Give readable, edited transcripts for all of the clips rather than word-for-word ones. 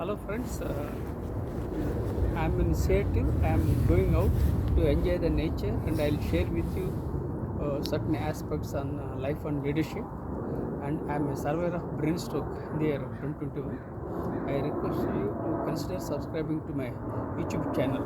Hello friends, I'm in Seattle. I'm going out to enjoy the nature and I'll share with you certain aspects on life and leadership. And I'm a survivor of brain stroke in the year 2021. I request you to consider subscribing to my YouTube channel.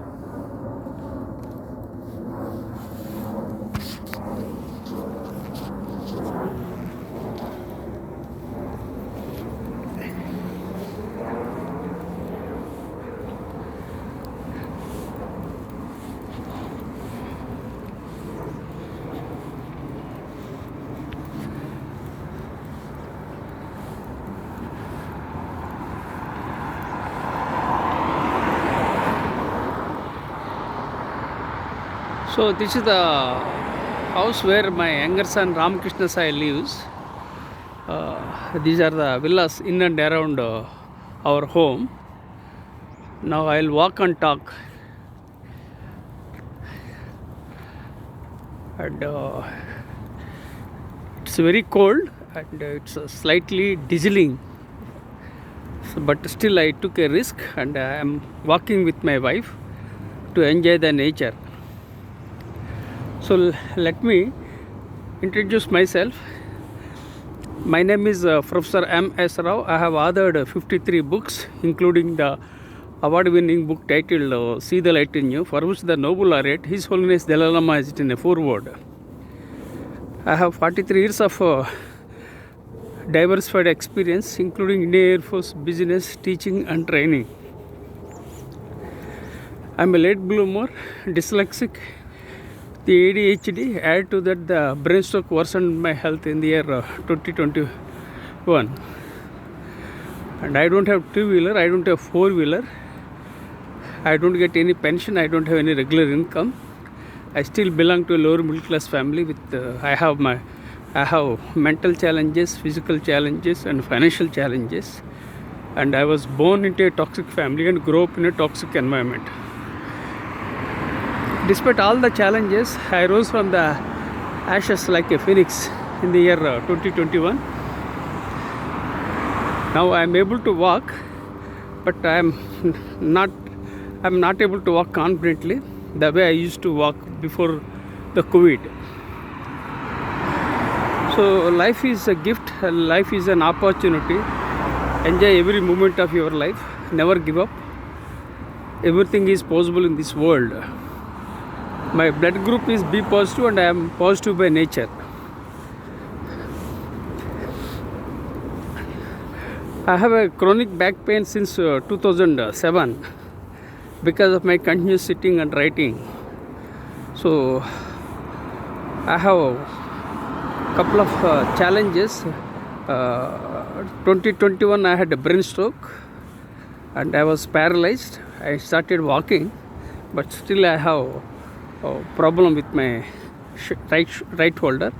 So this is the house where my younger son Ramakrishna Sai lives. These are the villas in and around our home. Now I'll walk and talk. And it's very cold and it's slightly drizzling. But still I took a risk and I am walking with my wife to enjoy the nature. So let me introduce myself. My name is Professor M.S. Rao. I have authored 53 books, including the award-winning book titled See the Light in You, for which the Nobel laureate His Holiness Dalai Lama has written a foreword. I have 43 years of diversified experience, including Indian Air Force, business, teaching and training. I am a late bloomer, dyslexic, the ADHD. Add to that the brain stroke worsened my health in the year 2021. And I don't have two-wheeler, I don't have four-wheeler. I don't get any pension, I don't have any regular income. I still belong to a lower middle class family with I have mental challenges, physical challenges and financial challenges. And I was born into a toxic family and grew up in a toxic environment. Despite all the challenges, I rose from the ashes like a phoenix in the year 2021. Now I am able to walk, but I am not able to walk confidently the way I used to walk before the COVID. So life is a gift, life is an opportunity. Enjoy every moment of your life, never give up. Everything is possible in this world. My blood group is B positive and I am positive by nature. I have a chronic back pain since 2007 because of my continuous sitting and writing. So I have a couple of challenges. 2021 I had a brain stroke and I was paralyzed. I started walking, but still I have problem with my right shoulder.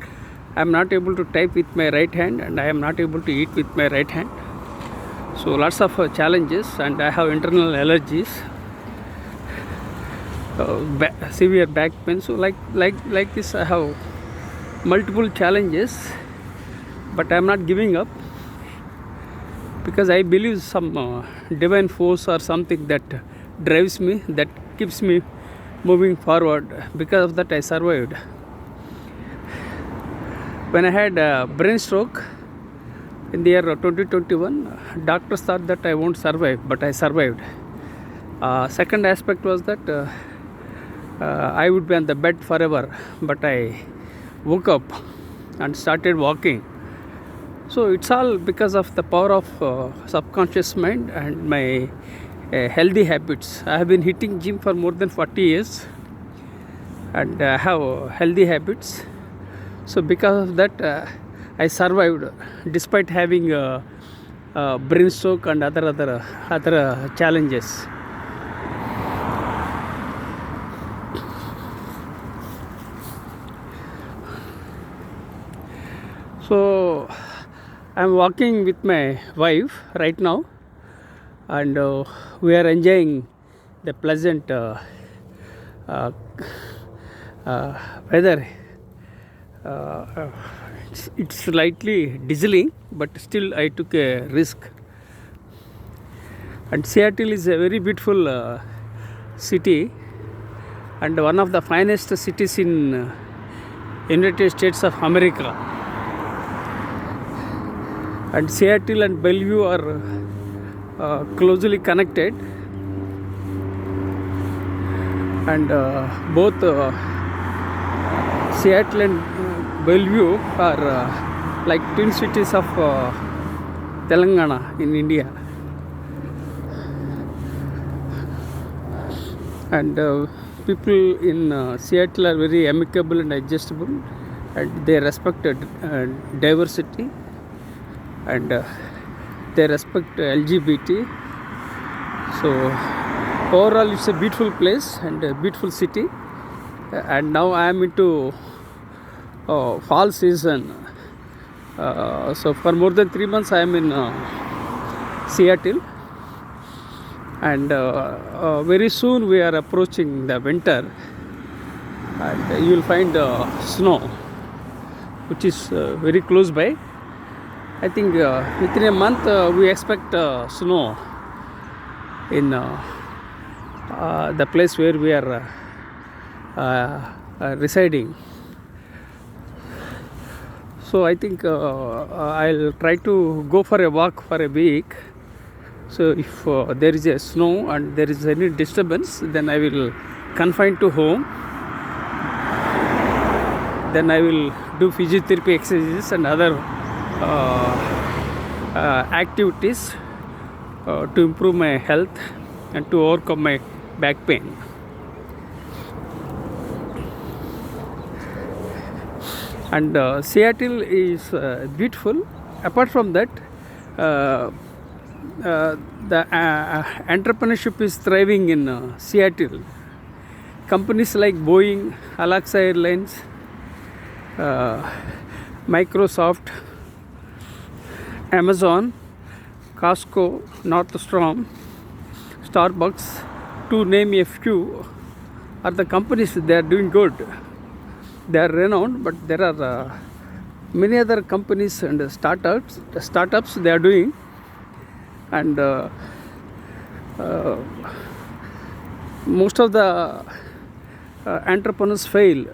I am not able to type with my right hand and I am not able to eat with my right hand. So lots of challenges, and I have internal allergies, severe back pain. So like this I have multiple challenges, but I am not giving up because I believe some divine force or something that drives me, that keeps me moving forward. Because of that I survived. When I had a brain stroke in the year 2021, doctors thought that I won't survive, but I survived. Second aspect was that I would be on the bed forever, but I woke up and started walking. So it's all because of the power of subconscious mind and my healthy habits. I have been hitting gym for more than 40 years and I have healthy habits. So because of that I survived despite having brain stroke and other challenges. So I'm walking with my wife right now, and we are enjoying the pleasant weather. It's slightly drizzling, but still I took a risk. And Seattle is a very beautiful city and one of the finest cities in United States of America. And Seattle and Bellevue are closely connected, and both Seattle and Bellevue are like twin cities of Telangana in India. And people in Seattle are very amicable and adjustable, and they respect diversity, and they respect LGBT. So overall it's a beautiful place and a beautiful city. And now I am into fall season, so for more than 3 months I am in Seattle, and very soon we are approaching the winter, and you will find snow, which is very close by. I think within a month we expect snow in the place where we are residing. So I think I'll try to go for a walk for a week. So if there is a snow and there is any disturbance, then I will confine to home. Then I will do physiotherapy exercises and other activities to improve my health and to overcome my back pain. And Seattle is beautiful. Apart from that, the entrepreneurship is thriving in Seattle. Companies like Boeing, Alaska Airlines, Microsoft, Amazon, Costco, Nordstrom, Starbucks, to name a few, are the companies. They are doing good. They are renowned, but there are many other companies and startups they are doing, and most of the entrepreneurs fail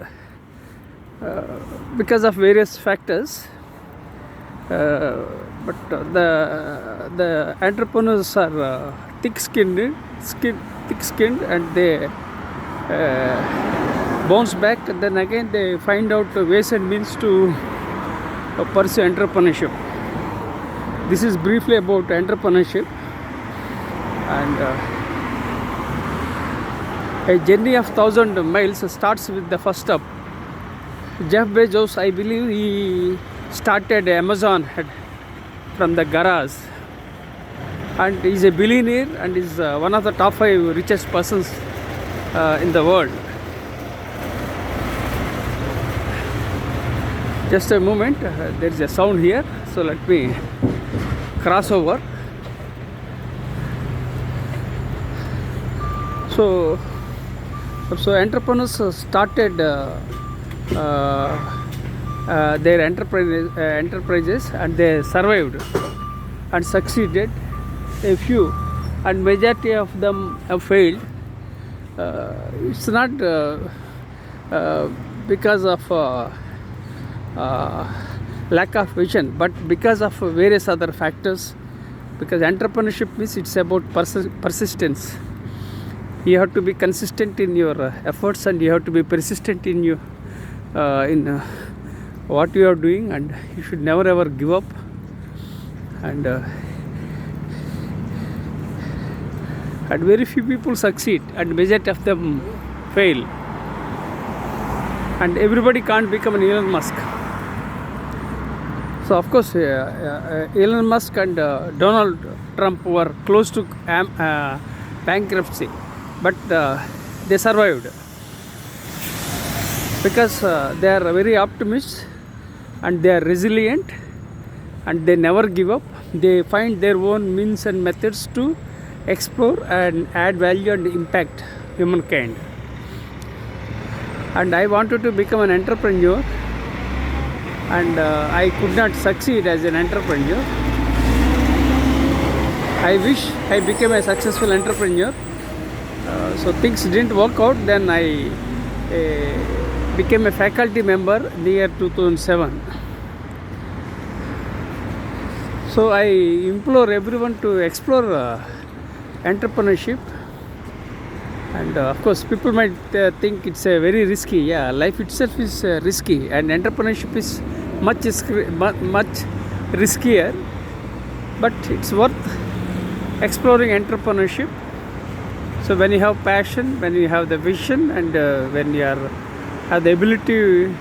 because of various factors. But the entrepreneurs are thick-skinned, and they bounce back. And then again they find out ways and means to pursue entrepreneurship. This is briefly about entrepreneurship, and a journey of 1,000 miles starts with the first step. Jeff Bezos, I believe, he started Amazon from the garage, and he's a billionaire and is one of the top 5 richest persons in the world. Just a moment, there is a sound here, so let me cross over. So entrepreneurs started their enterprises, and they survived and succeeded. A few, and majority of them have failed. It's not because of lack of vision, but because of various other factors. Because entrepreneurship means it's about persistence. You have to be consistent in your efforts, and you have to be persistent in your in what you are doing, and you should never ever give up. And very few people succeed, and majority of them fail. And everybody can't become an Elon Musk. So of course Elon Musk and Donald Trump were close to bankruptcy, but they survived because they are very optimists, and they are resilient, and they never give up. They find their own means and methods to explore and add value and impact humankind. And I wanted to become an entrepreneur, and I could not succeed as an entrepreneur. I wish I became a successful entrepreneur. So things didn't work out. Then I became a faculty member in the year 2007. So I implore everyone to explore entrepreneurship. And of course, people might think it's very risky. Yeah, life itself is risky, and entrepreneurship is much riskier. But it's worth exploring entrepreneurship. So when you have passion, when you have the vision, and when you have the ability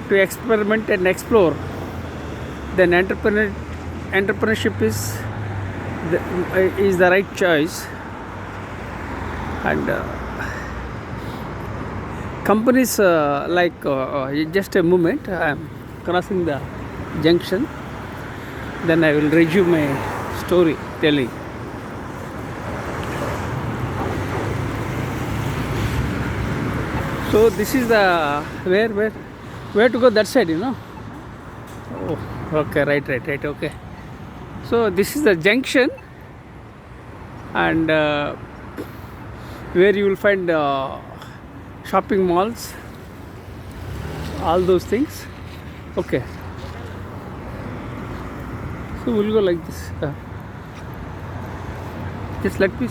to experiment and explore, then entrepreneurship is the right choice. And companies just a moment, I'm crossing the junction, then I will resume my story telling. So this is the where to go, that side, Oh, okay, right, okay. So this is the junction, and where you will find shopping malls, all those things. Okay, so we'll go like this. Just let me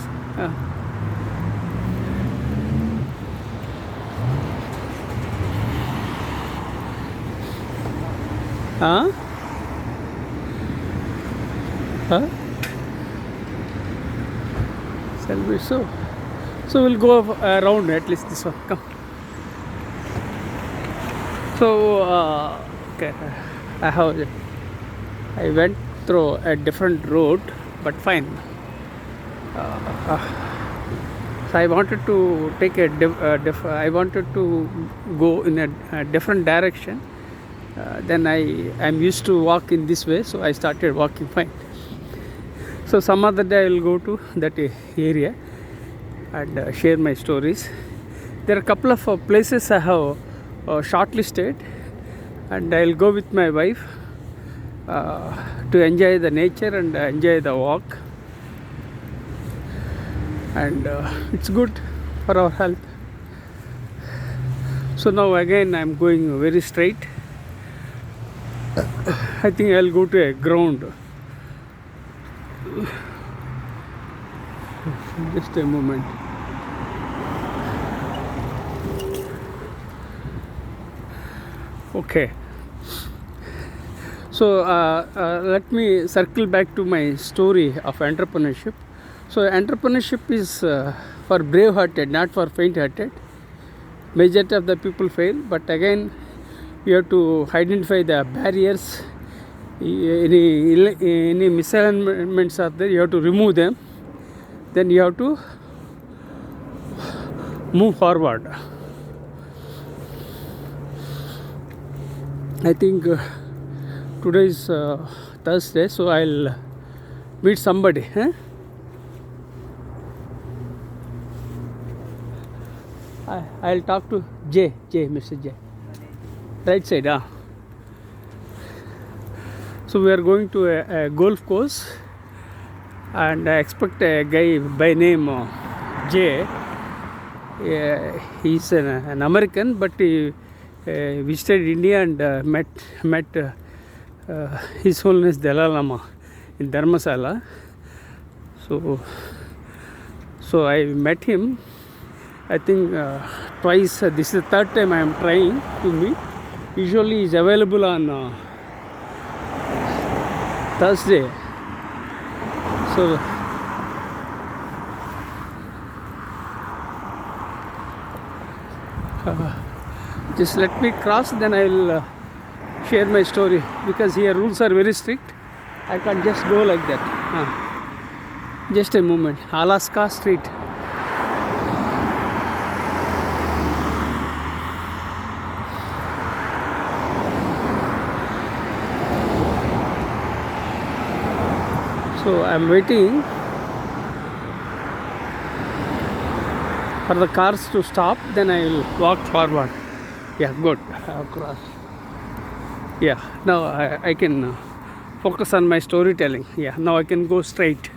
So we'll go around at least this one. Come. So okay, I went through a different road, but fine. So I wanted to take I wanted to go in a different direction. Then I'm used to walk in this way, so I started walking fine. So some other day I will go to that area and share my stories. There are a couple of places I have shortlisted, and I'll go with my wife to enjoy the nature and enjoy the walk. And it's good for our health. So now again I'm going very straight. I think I'll go to a ground. Just a moment. Okay. So let me circle back to my story of entrepreneurship. So entrepreneurship is for brave-hearted, not for faint-hearted. Majority of the people fail, but again you have to identify the barriers. Any misalignments are there, you have to remove them. Then you have to move forward. I think today is Thursday, so I'll meet somebody. I'll talk to Mr. J. Right side. So we are going to a golf course, and I expect a guy by name Jay. He's an American, but he visited India and met His Holiness Dalai Lama in Dharmasala. So I met him, I think twice. This is the third time I am trying to meet. Usually he's available on Thursday. So just let me cross, then I will share my story, because here rules are very strict. I can't just go like that. Just a moment. Alaska Street. So I'm waiting for the cars to stop, then I will walk forward. Yeah, good. I've crossed. Yeah, now I can focus on my storytelling. Yeah, now I can go straight.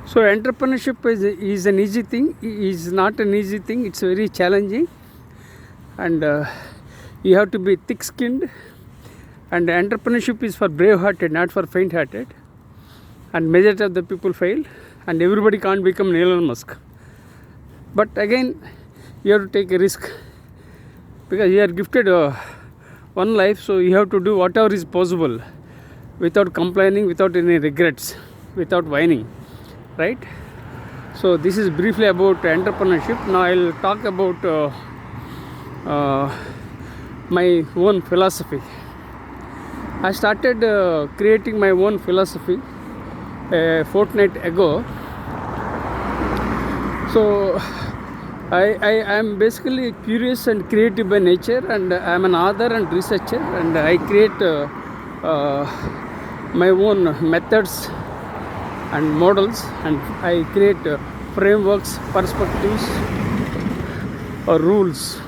So entrepreneurship is an easy thing. Is not an easy thing. It's very challenging, and you have to be thick-skinned. And entrepreneurship is for brave-hearted, not for faint-hearted. And majority of the people fail, and everybody can't become Elon Musk. But again, you have to take a risk, because you are gifted one life, so you have to do whatever is possible without complaining, without any regrets, without whining, right? So this is briefly about entrepreneurship. Now I'll talk about my own philosophy. I started creating my own philosophy a fortnight ago. So I am basically curious and creative by nature, and I am an author and researcher, and I create my own methods and models, and I create frameworks, perspectives, or rules.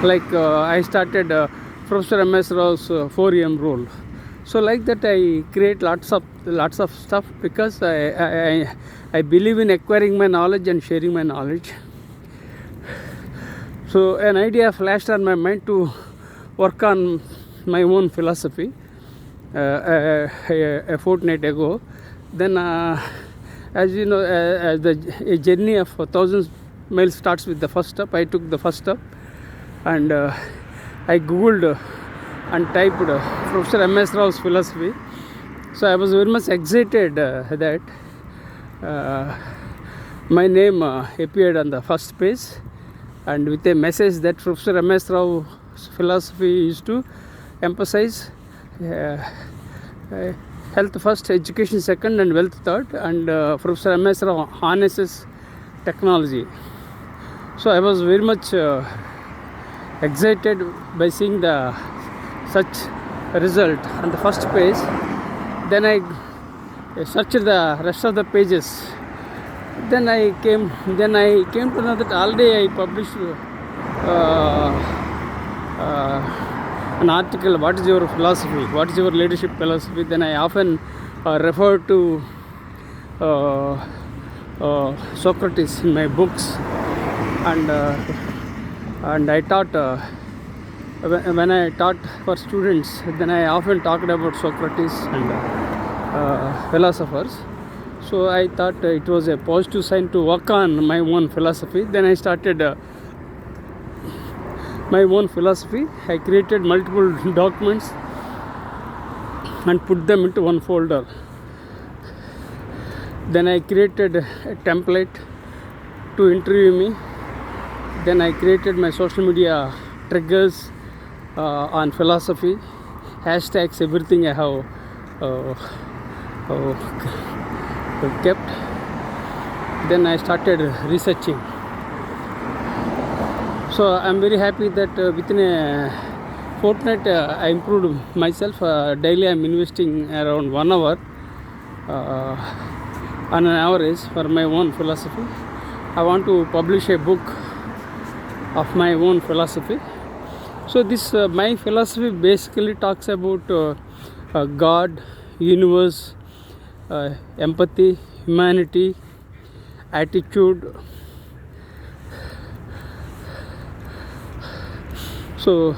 Like I started Professor M.S. Rao's 4M rule. So like that, I create lots of stuff, because I believe in acquiring my knowledge and sharing my knowledge. So an idea flashed on my mind to work on my own philosophy a fortnight ago. Then as you know, a journey of 1,000 miles starts with the first step. I took the first step, and I googled and typed Professor M.S. Rao's philosophy. So I was very much excited that my name appeared on the first page, and with a message that Professor M.S. Rao's philosophy is to emphasize health first, education second, and wealth third, and Professor M.S. Rao harnesses technology. So I was very much excited by seeing such result on the first page. Then I searched the rest of the pages. Then I came to know that already I published an article, what is your philosophy, what is your leadership philosophy. Then I often refer to Socrates in my books, and I taught when I taught for students, then I often talked about Socrates and philosophers. So I thought it was a positive sign to work on my own philosophy. Then I started my own philosophy. I created multiple documents and put them into one folder. Then I created a template to interview me. Then I created my social media triggers on philosophy, hashtags, everything I have kept. Then I started researching. So I'm very happy that within a fortnight I improved myself. Daily I'm investing around 1 hour on an average for my own philosophy. I want to publish a book of my own philosophy. So this my philosophy basically talks about God, universe, empathy, humanity, attitude. So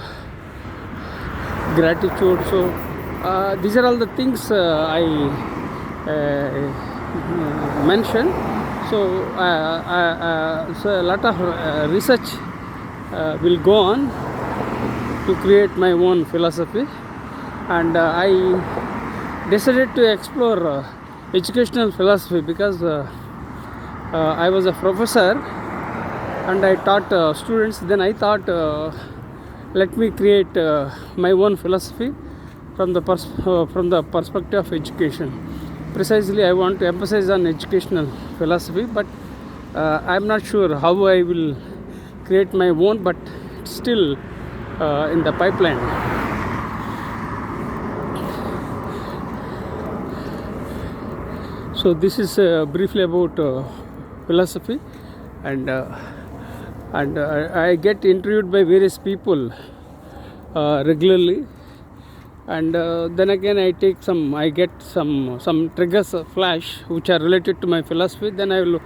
gratitude. So these are all the things I mentioned. So so a lot of research will go on to create my own philosophy, and I decided to explore educational philosophy, because I was a professor and I taught students. Then I thought, let me create my own philosophy from the perspective of education. Precisely, I want to emphasize on educational philosophy, but I'm not sure how I will create my own, but it's still in the pipeline. So this is briefly about philosophy, and I get interviewed by various people regularly, and then again I get some triggers flash which are related to my philosophy. Then I'll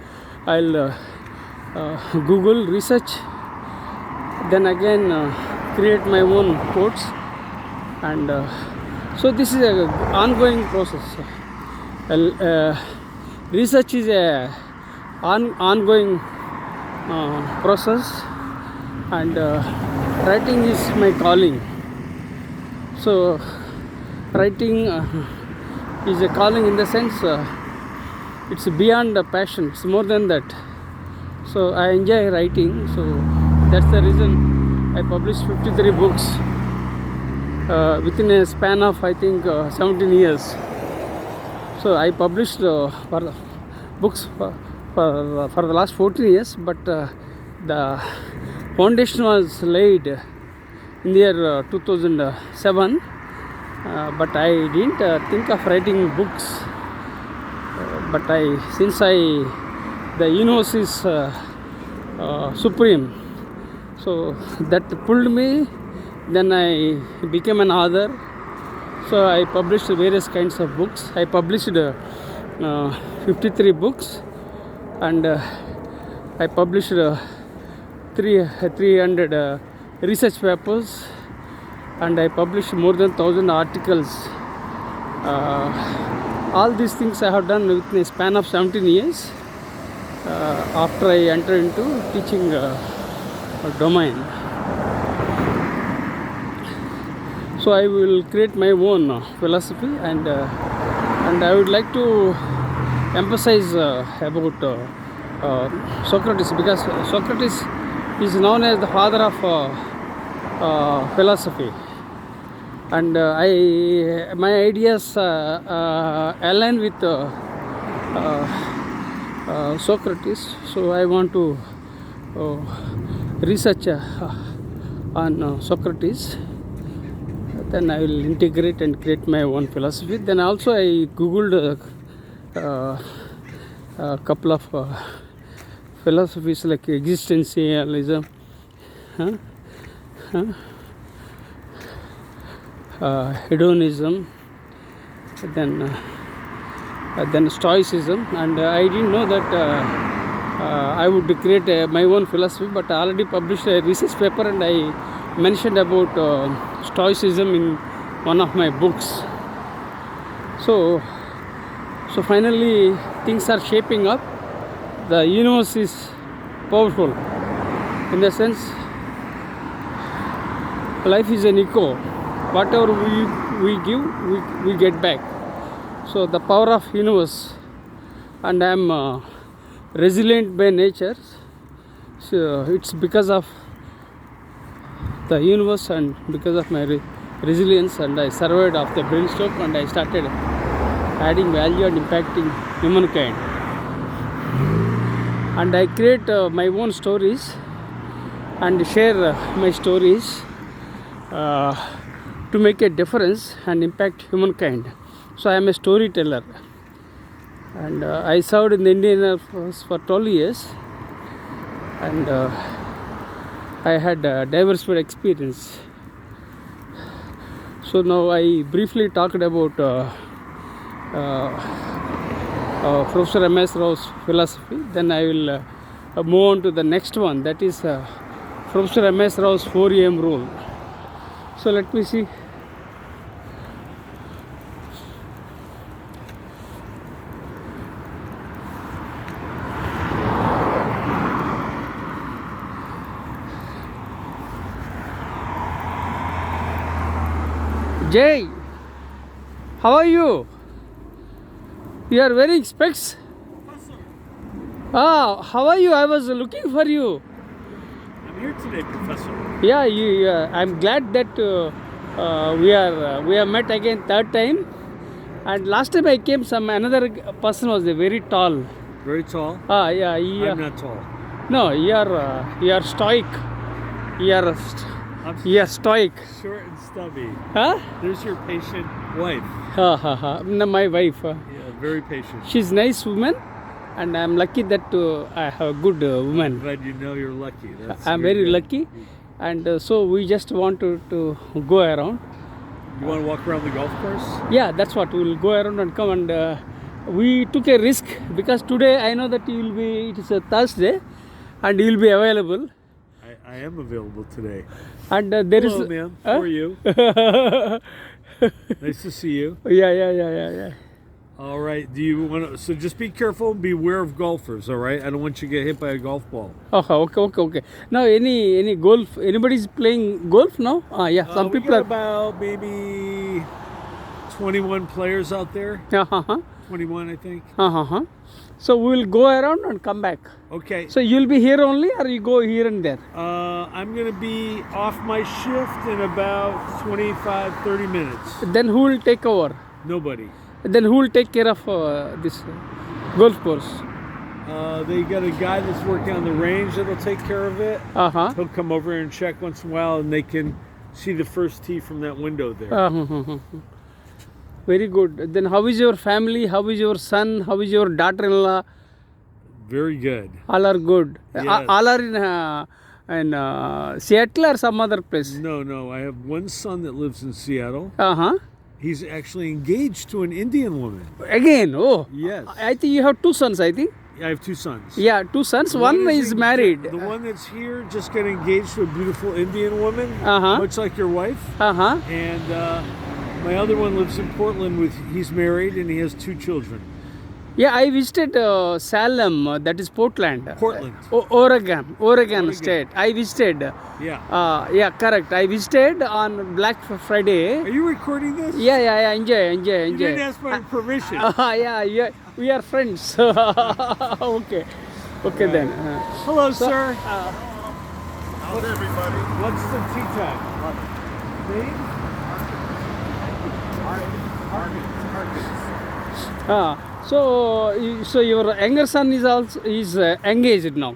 Google research, then again create my own quotes, and so this is a ongoing process. Research is a ongoing process, and writing is my calling. So writing is a calling in the sense it's beyond a passion, it's more than that. So I enjoy writing, so that's the reason I published 53 books within a span of I think 17 years. So I published books for the last 14 years, but the foundation was laid in the year 2007, but I didn't think of writing books. But the universe is supreme, so that pulled me. Then I became an author. So I published various kinds of books. I published 53 books, and I published 300 research papers, and I published more than 1,000 articles. All these things I have done within a span of 17 years after I entered into teaching domain. So I will create my own philosophy, and I would like to emphasize about Socrates, because Socrates is known as the father of philosophy, and my ideas align with Socrates. So I want to research on Socrates. Then I will integrate and create my own philosophy. Then also I googled a couple of philosophies like existentialism, hedonism, then stoicism, and I didn't know that I would create my own philosophy, but I already published a research paper, and I mentioned about stoicism in one of my books. So finally things are shaping up. The universe is powerful in the sense life is an echo. Whatever we give, we get back. So the power of universe, and I am resilient by nature. So it's because of the universe and because of my resilience, and I survived after brain stroke, and I started adding value and impacting humankind. And I create my own stories and share my stories to make a difference and impact humankind. So I am a storyteller, and I served in the Indian Air Force for 12 years, and I had diversified experience. So now I briefly talked about Professor M.S. Rao's philosophy. Then I will move on to the next one, that is Professor M.S. Rao's 4 AM rule. So let me see. Jay, how are you? You are wearing specs. Ah, how are you? I was looking for you. I'm here today, Professor. Yeah, I'm glad that we have met again third time. And last time I came, another person was very tall. Very tall? Yeah. I'm not tall. No, you are stoic. You are stoic. Short and stubby. Huh? There's your patient wife. No, my wife. Yeah, very patient. She's a nice woman, and I'm lucky that I have a good woman. I'm glad you know you're lucky. I'm very lucky, and so we just want to go around. You want to walk around the golf course? Yeah, that's what. We'll go around and come and we took a risk because today I know that it is a Thursday and you will be available. I am available today. And there Hello, is. ma'am. Huh? How are you? Nice to see you. Yeah. All right. Do you want to? So just be careful and beware of golfers. All right. I don't want you to get hit by a golf ball. Oh, okay. Now, any golf? Anybody's playing golf now? Yeah, some We people got are. about maybe 21 players out there. 21, I think. So we will go around and come back. Okay. So you'll be here only, or you go here and there? I'm going to be off my shift in about 25, 30 minutes. Then who will take over? Nobody. Then who will take care of this golf course? They got a guy that's working on the range that'll take care of it. He'll come over and check once in a while, and they can see the first tee from that window there. Very good. Then how is your family? How is your son? How is your daughter-in-law? Very good. All are good. Yes. All are in Seattle or some other place? No. I have one son that lives in Seattle. He's actually engaged to an Indian woman. Again, oh. Yes. I think you have two sons, I think. I have two sons. Yeah, two sons. One is married. The one that's here just got engaged to a beautiful Indian woman, Uh-huh. much like your wife. Uh-huh. And my other one lives in Portland he's married and he has two children. Yeah, I visited Salem, that is Portland. Portland. Oregon State. I visited. Yeah. Yeah, correct. I visited on Black Friday. Are you recording this? Yeah. Enjoy. You didn't ask my permission. Yeah. We are friends. Okay then. Hello, sir. How's everybody? What's the tea time? Name? So your younger son is also engaged now.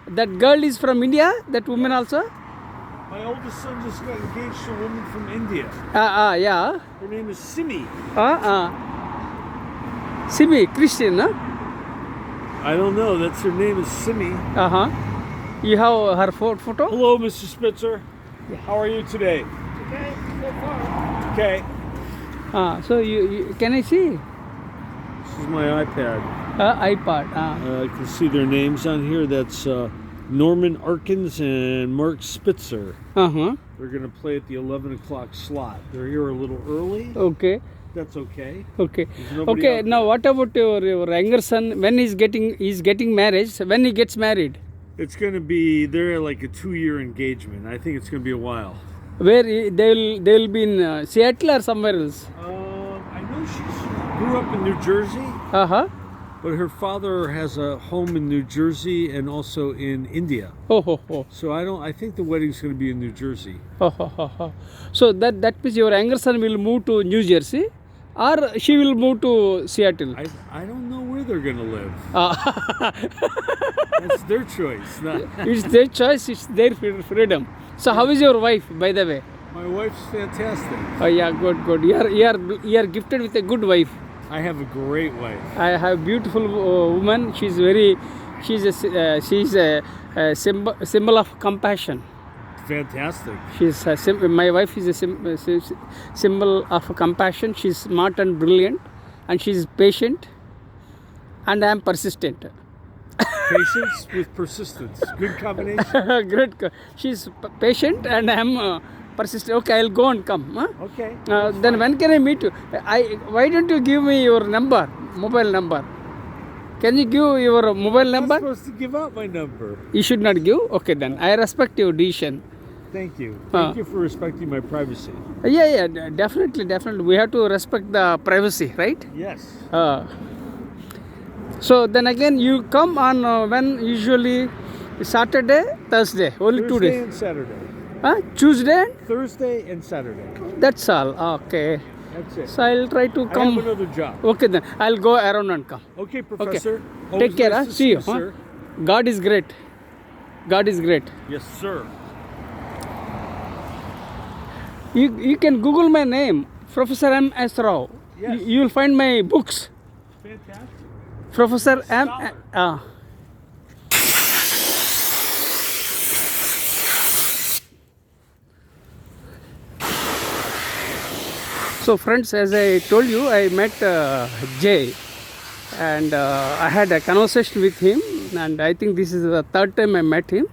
That girl is from India. That woman also. My oldest son just got engaged to a woman from India. Yeah. Her name is Simi. Simi, Christian, huh? I don't know. That's her name is Simi. You have her photo? Hello, Mr. Spitzer. How are you today? Okay, so far. Okay. So you can I see? This is my iPad. iPad. I can see their names on here. That's Norman Arkins and Mark Spitzer. They're going to play at the 11 o'clock slot. They're here a little early. Okay. That's okay. Okay. There's nobody Okay. out Now, what about your younger son? When he's getting married? When he gets married? It's going to be, they're like a 2-year engagement. I think it's going to be a while. Where they'll be in Seattle or somewhere else? I know she grew up in New Jersey, but her father has a home in New Jersey and also in India. Oh. So I think the wedding's going to be in New Jersey. So that means your younger son will move to New Jersey, or she will move to Seattle. I don't know where they're going to live. That's their choice. It's their choice. It's their freedom. So how is your wife, by the way? My wife's fantastic. Oh yeah, good. You are gifted with a good wife. I have a great wife. I have a beautiful woman. She's a symbol of compassion. Fantastic. My wife is a symbol of compassion. She's smart and brilliant, and she's patient, and I am persistent. Patience with persistence. Good combination. Great. She's patient and I am persistent. Okay, I'll go and come. Okay. Then when can I meet you? Why don't you give me your mobile number? Can you give your mobile number? I'm not supposed to give out my number. You should not give? Okay then. I respect your decision. Thank you. Thank you for respecting my privacy. Yeah, definitely. We have to respect the privacy, right? Yes. So then again, you come on when usually Saturday, Thursday, only 2 days. Thursday and Saturday. Tuesday? Thursday and Saturday. That's all. Okay. That's it. So I'll try to I come. have another job. Okay then. I'll go around and come. Okay, Professor. Take Always care. nice to See you. sir. God is great. God is great. Yes, sir. You can Google my name, Professor M.S. Rao. Yes. You will find my books. Fantastic. Professor M. So friends, as I told you, I met Jay, and I had a conversation with him, and I think this is the third time I met him.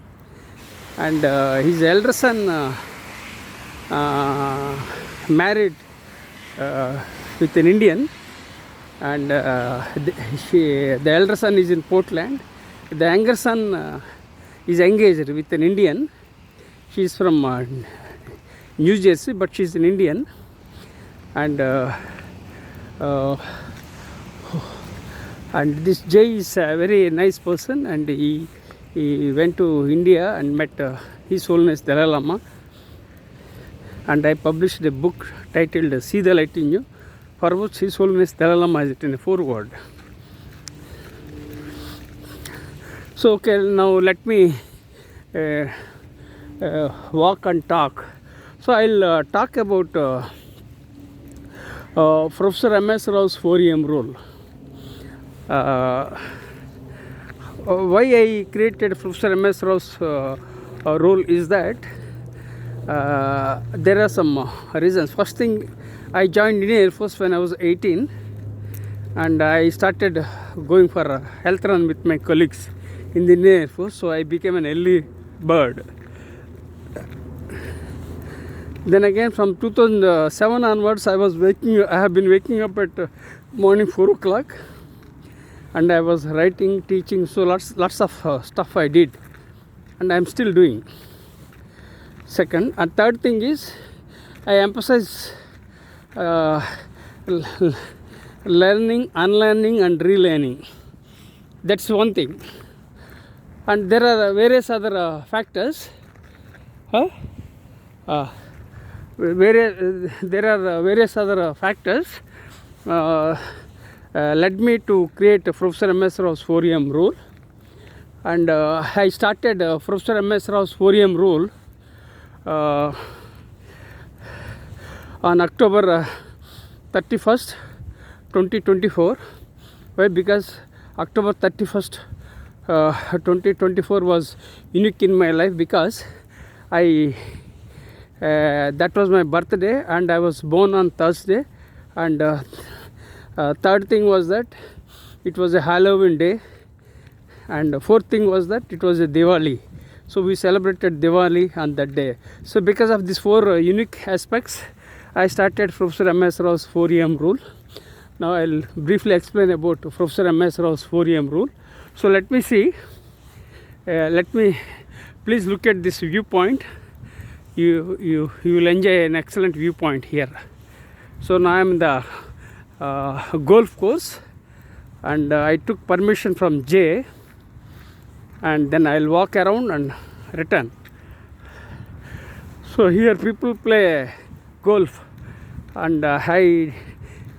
And his elder son married with an Indian, and the elder son is in Portland. The younger son is engaged with an Indian. She is from New Jersey, but she is an Indian. And this Jay is a very nice person, and he went to India and met His Holiness Dalai Lama. And I published a book titled See the Light in You, for which His Holiness Dalai Lama has written a foreword. So okay, now let me walk and talk. So I'll talk about Professor M.S. Rao's 4am rule. Why I created Professor M.S. Rao's rule is that there are some reasons. First thing, I joined Indian Air Force when I was 18, and I started going for a health run with my colleagues in the Indian Air Force, so I became an early bird. Then again, from 2007 onwards, I have been waking up at morning 4 o'clock, and I was writing, teaching, so lots of stuff I did, and I'm still doing. Second and third thing is, I emphasize learning, unlearning, and relearning. That's one thing. And there are various other factors. There are various other factors led me to create Professor M.S. Rao's 4am rule. And I started Professor M.S. Rao's 4am rule on October 31st, 2024. Why? Because October 31st, 2024 was unique in my life, because that was my birthday, and I was born on Thursday. And third thing was that it was a Halloween day, and fourth thing was that it was a Diwali. So we celebrated Diwali on that day. So because of these four unique aspects, I started Professor M.S. Rao's 4am rule. Now I'll briefly explain about Professor M.S. Rao's 4am rule. So let me see. Please look at this viewpoint. You will enjoy an excellent viewpoint here. So now I am in the golf course, and I took permission from Jay, and then I'll walk around and return. So here people play golf, and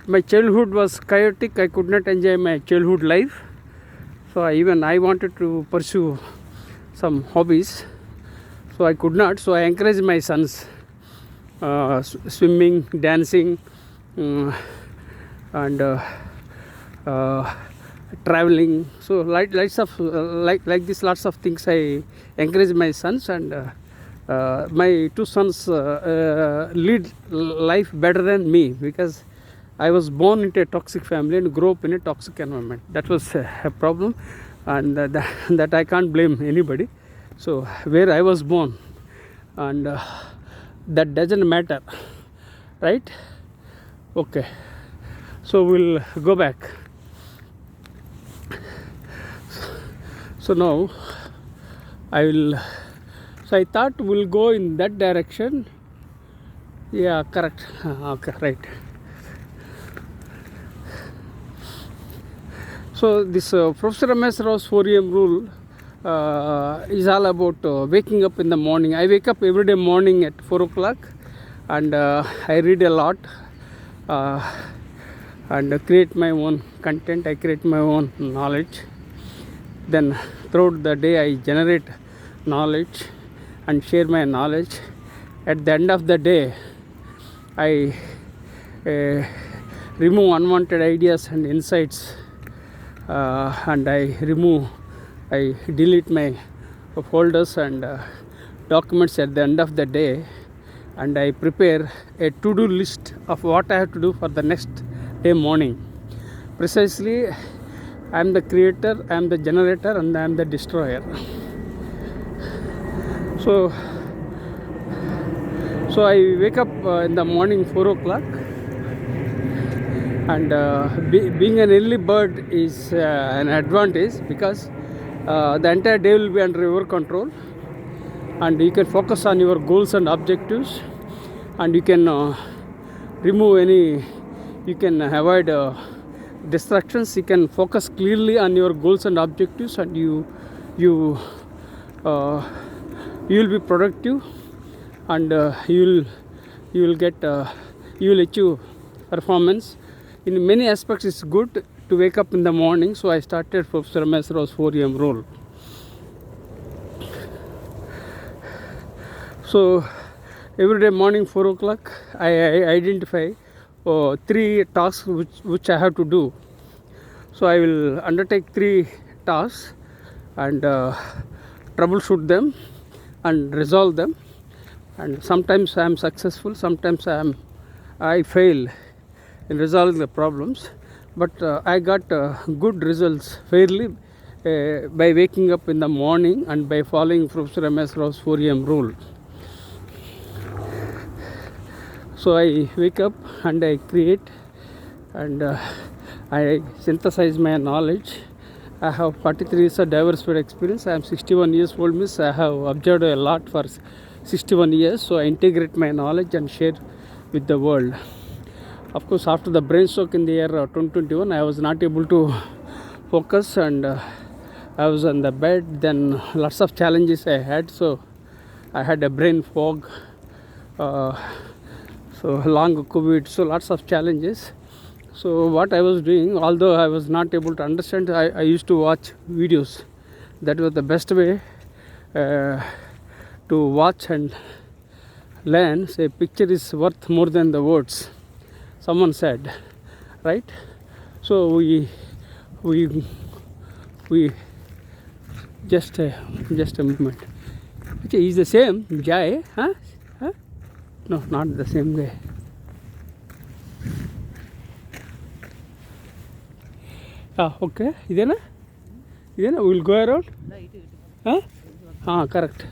my childhood was chaotic. I could not enjoy my childhood life, so I wanted to pursue some hobbies, so I could not. So I encouraged my sons, swimming, dancing, and traveling. So like this, lots of things I encourage my sons, and my two sons lead life better than me, because I was born into a toxic family and grew up in a toxic environment. That was a problem, and that I can't blame anybody. So where I was born, and that doesn't matter, right? Okay, so we'll go back. So now so I thought we'll go in that direction. Yeah, correct. Okay, right. So this Professor M.S. Rao's 4am rule is all about waking up in the morning. I wake up every day morning at 4 o'clock, and I read a lot, and create my own content. I create my own knowledge. Then throughout the day I generate knowledge and share my knowledge. At the end of the day, I remove unwanted ideas and insights, and I delete my folders and documents. At the end of the day, and I prepare a to-do list of what I have to do for the next day morning. Precisely, I am the creator, I am the generator, and I am the destroyer. So I wake up in the morning 4 o'clock, and being an early bird is an advantage, because the entire day will be under your control, and you can focus on your goals and objectives, and you can you can avoid distractions. You can focus clearly on your goals and objectives, and you will be productive, and you will achieve performance. In many aspects, it's good to wake up in the morning. So I started Professor Rao's 4 a.m. rule. So every day morning 4 o'clock, I identify 3 tasks which I have to do. So I will undertake 3 tasks and troubleshoot them and resolve them. And sometimes I am successful, sometimes I fail in resolving the problems. But I got good results fairly by waking up in the morning and by following Professor Rao's 4 a.m. rule. So I wake up and I create, and I synthesize my knowledge. I have 43 years of diversified experience. I am 61 years old, miss. I have observed a lot for 61 years. So I integrate my knowledge and share with the world. Of course, after the brain stroke in the year 2021, I was not able to focus, and I was on the bed. Then lots of challenges I had. So I had a brain fog. So long COVID, so lots of challenges. So what I was doing, although I was not able to understand, I used to watch videos. That was the best way to watch and learn. Say, picture is worth more than the words, someone said, right? So we just a moment. Okay, is the same guy, huh? No, not the same guy. Okay. Idena? We will go around? Correct.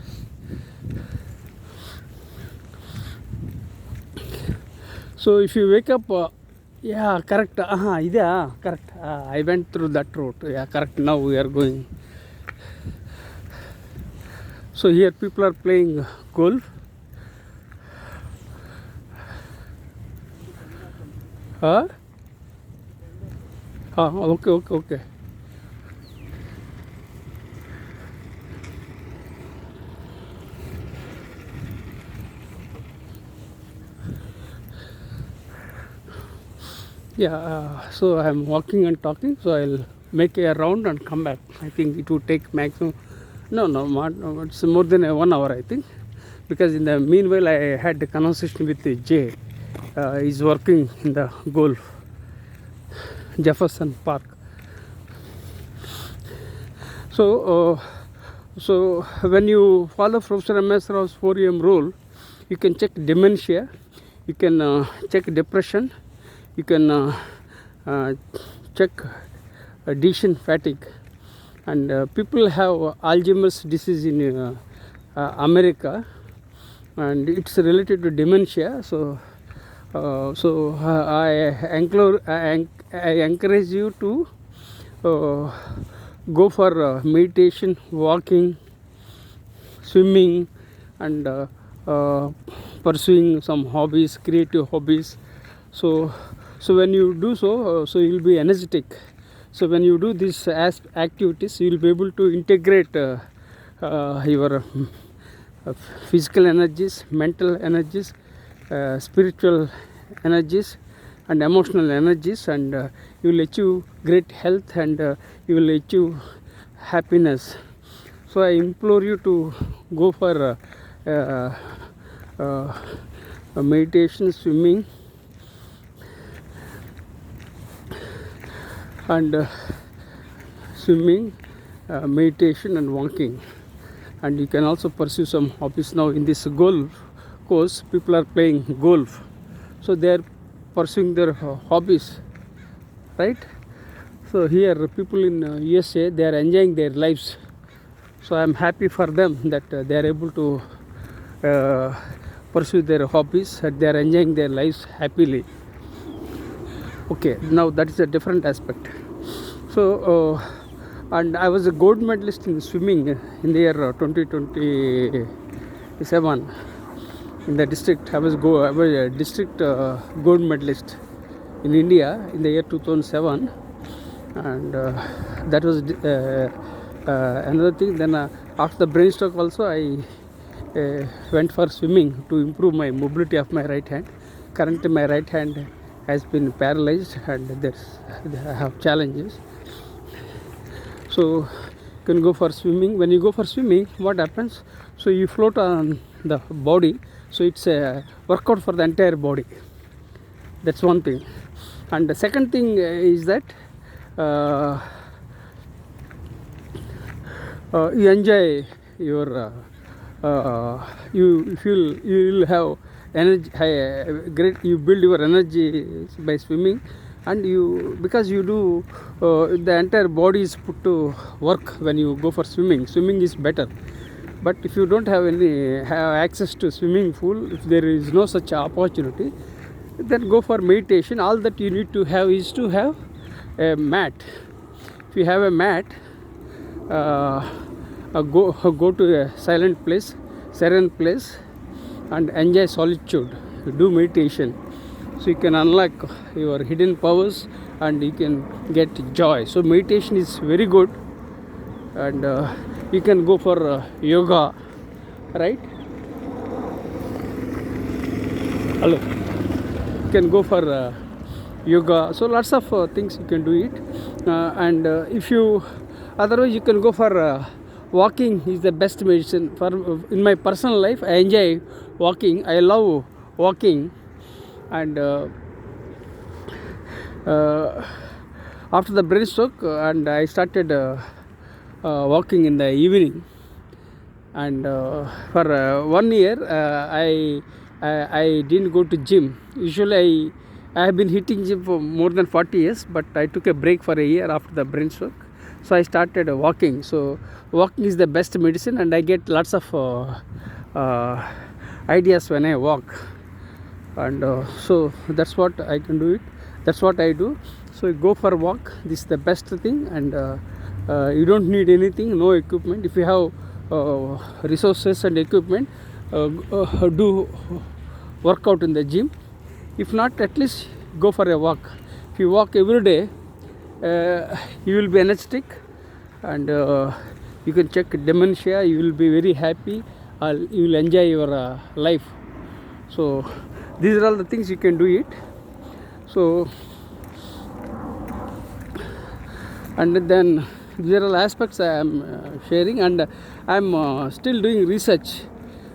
So if you wake up, yeah, correct. Correct. I went through that route. Yeah, correct. Now we are going. So here people are playing golf. Okay. Yeah, so I'm walking and talking, so I'll make a round and come back. I think it will take maximum, no, it's more than 1 hour, I think, because in the meanwhile I had a conversation with Jay. He's working in the golf, Jefferson Park. So when you follow Professor Rao's 4 a.m. rule, you can check dementia, you can check depression, you can check decision fatigue. And people have Alzheimer's disease in America, and it's related to dementia. So I encourage you to go for meditation, walking, swimming, and pursuing some hobbies, creative hobbies. So when you do so you will be energetic. So when you do these activities, you will be able to integrate your physical energies, mental energies, spiritual energies, and emotional energies, and you will achieve great health, and you will achieve happiness. So I implore you to go for meditation, swimming, and meditation and walking. And you can also pursue some hobbies. Now in this golf coast, people are playing golf. So they are pursuing their hobbies, right? So here people in USA, they are enjoying their lives. So I am happy for them that they are able to pursue their hobbies and they are enjoying their lives happily. Okay, now that is a different aspect. So and I was a gold medalist in swimming in the year 2027 in the district. I was a district gold medalist in India in the year 2007, and that was another thing. Then after the brain stroke also I went for swimming to improve my mobility of my right hand. Currently my right hand has been paralyzed and I have challenges. So you can go for swimming. When you go for swimming, what happens? So you float on the body. So it's a workout for the entire body. That's one thing. And the second thing is that you enjoy your you feel you will have energy, great, you build your energy by swimming, and you, because you do the entire body is put to work when you go for swimming. Swimming is better. But if you don't have access to swimming pool, if there is no such opportunity, then go for meditation. All that you need to have is to have a mat. If you have a mat, go to a silent place, serene place, and enjoy solitude. Do meditation, so you can unlock your hidden powers and you can get joy. So meditation is very good, and you can go for yoga, right? Hello. You can go for yoga. So lots of things you can do it, and if you, otherwise you can go for walking is the best medicine. For in my personal life, I enjoy walking. I love walking, and after the brain stroke, and I started walking in the evening, and for 1 year I didn't go to gym. Usually I have been hitting gym for more than 40 years, but I took a break for a year after the brain stroke. So I started walking. So walking is the best medicine, and I get lots of ideas when I walk, and so that's what I can do it. That's what I do. So go for a walk. This is the best thing, and you don't need anything, no equipment. If you have resources and equipment, do workout in the gym. If not, at least go for a walk. If you walk every day, you will be energetic, and you can check dementia. You will be very happy. You will enjoy your life. So these are all the things you can do it. So, and then these are all aspects I am sharing, and I am still doing research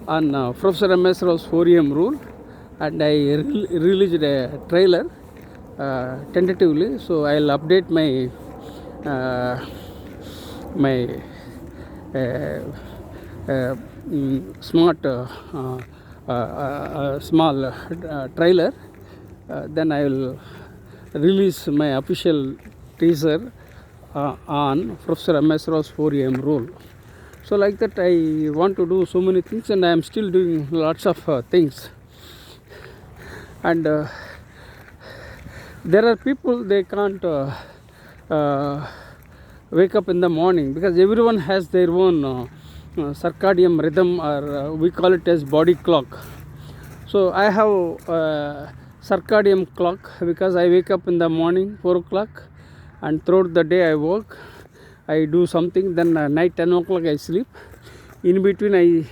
on Professor M.S.Rao's 4am rule, and I released a trailer tentatively. So I'll update my small trailer. Then I will release my official teaser on Professor M.S.Rao's 4am rule. So like that, I want to do so many things, and I am still doing lots of things. And there are people, they can't wake up in the morning, because everyone has their own circadian rhythm, or we call it as body clock. So I have circadian clock, because I wake up in the morning 4 o'clock, and throughout the day I work, I do something, then night 10 o'clock I sleep. In between I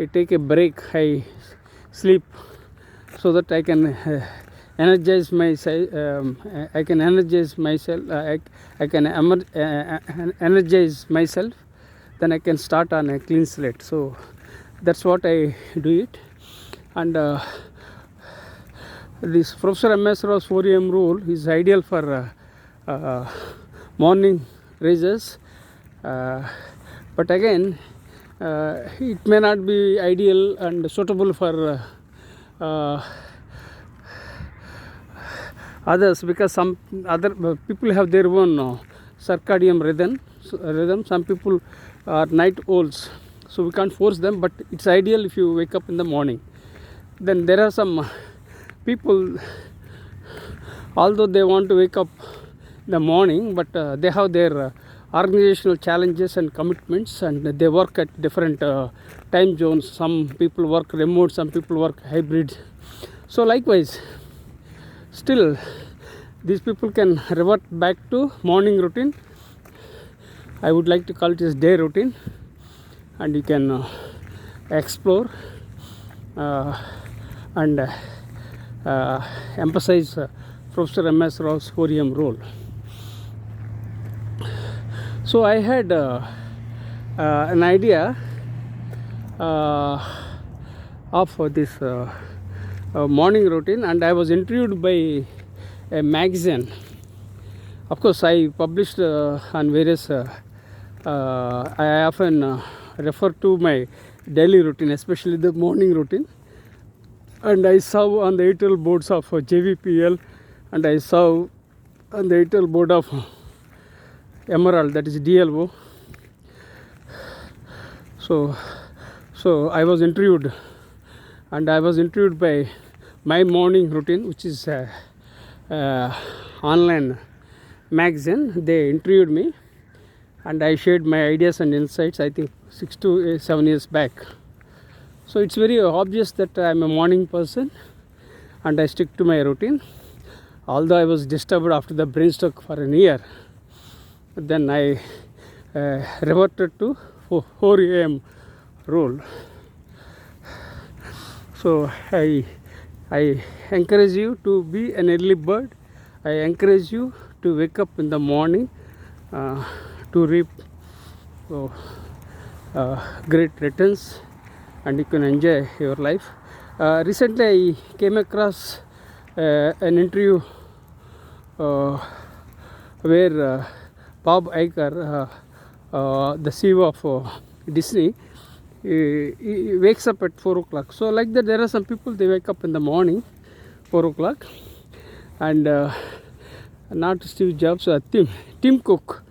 take a break, I sleep, so that I can energize myself. I can energize myself. I can energize myself. Then I can start on a clean slate. So that's what I do it. And this Professor M.S.Rao's 4am rule is ideal for morning races. But again, it may not be ideal and suitable for others, because some other people have their own circadian rhythm. Some people are night owls, so we can't force them, but it's ideal if you wake up in the morning. Then there are some people, although they want to wake up in the morning, but they have their organizational challenges and commitments, and they work at different time zones. Some people work remote, some people work hybrid. So likewise, still these people can revert back to morning routine. I would like to call it as day routine, and you can explore and emphasize Professor M.S. Rao's 4am role. So I had an idea of this morning routine, and I was interviewed by a magazine. Of course, I published on various I often refer to my daily routine, especially the morning routine, and I serve on the editorial boards of JVPL, and I serve on the editorial board of Memoir, that is DLO. So I was interviewed, and I was interviewed by my morning routine, which is online magazine. They interviewed me, and I shared my ideas and insights, I think 6 to 7 years back. So it's very obvious that I'm a morning person, and I stick to my routine. Although I was disturbed after the brain stroke for an year, then I reverted to 4 a.m. rule. So I encourage you to be an early bird. I encourage you to wake up in the morning to reap great returns, and you can enjoy your life. Recently I came across an interview where Bob Iger, the CEO of Disney, he wakes up at 4 o'clock. So like that, there are some people, they wake up in the morning 4 o'clock, and not Steve Jobs, Tim Cook,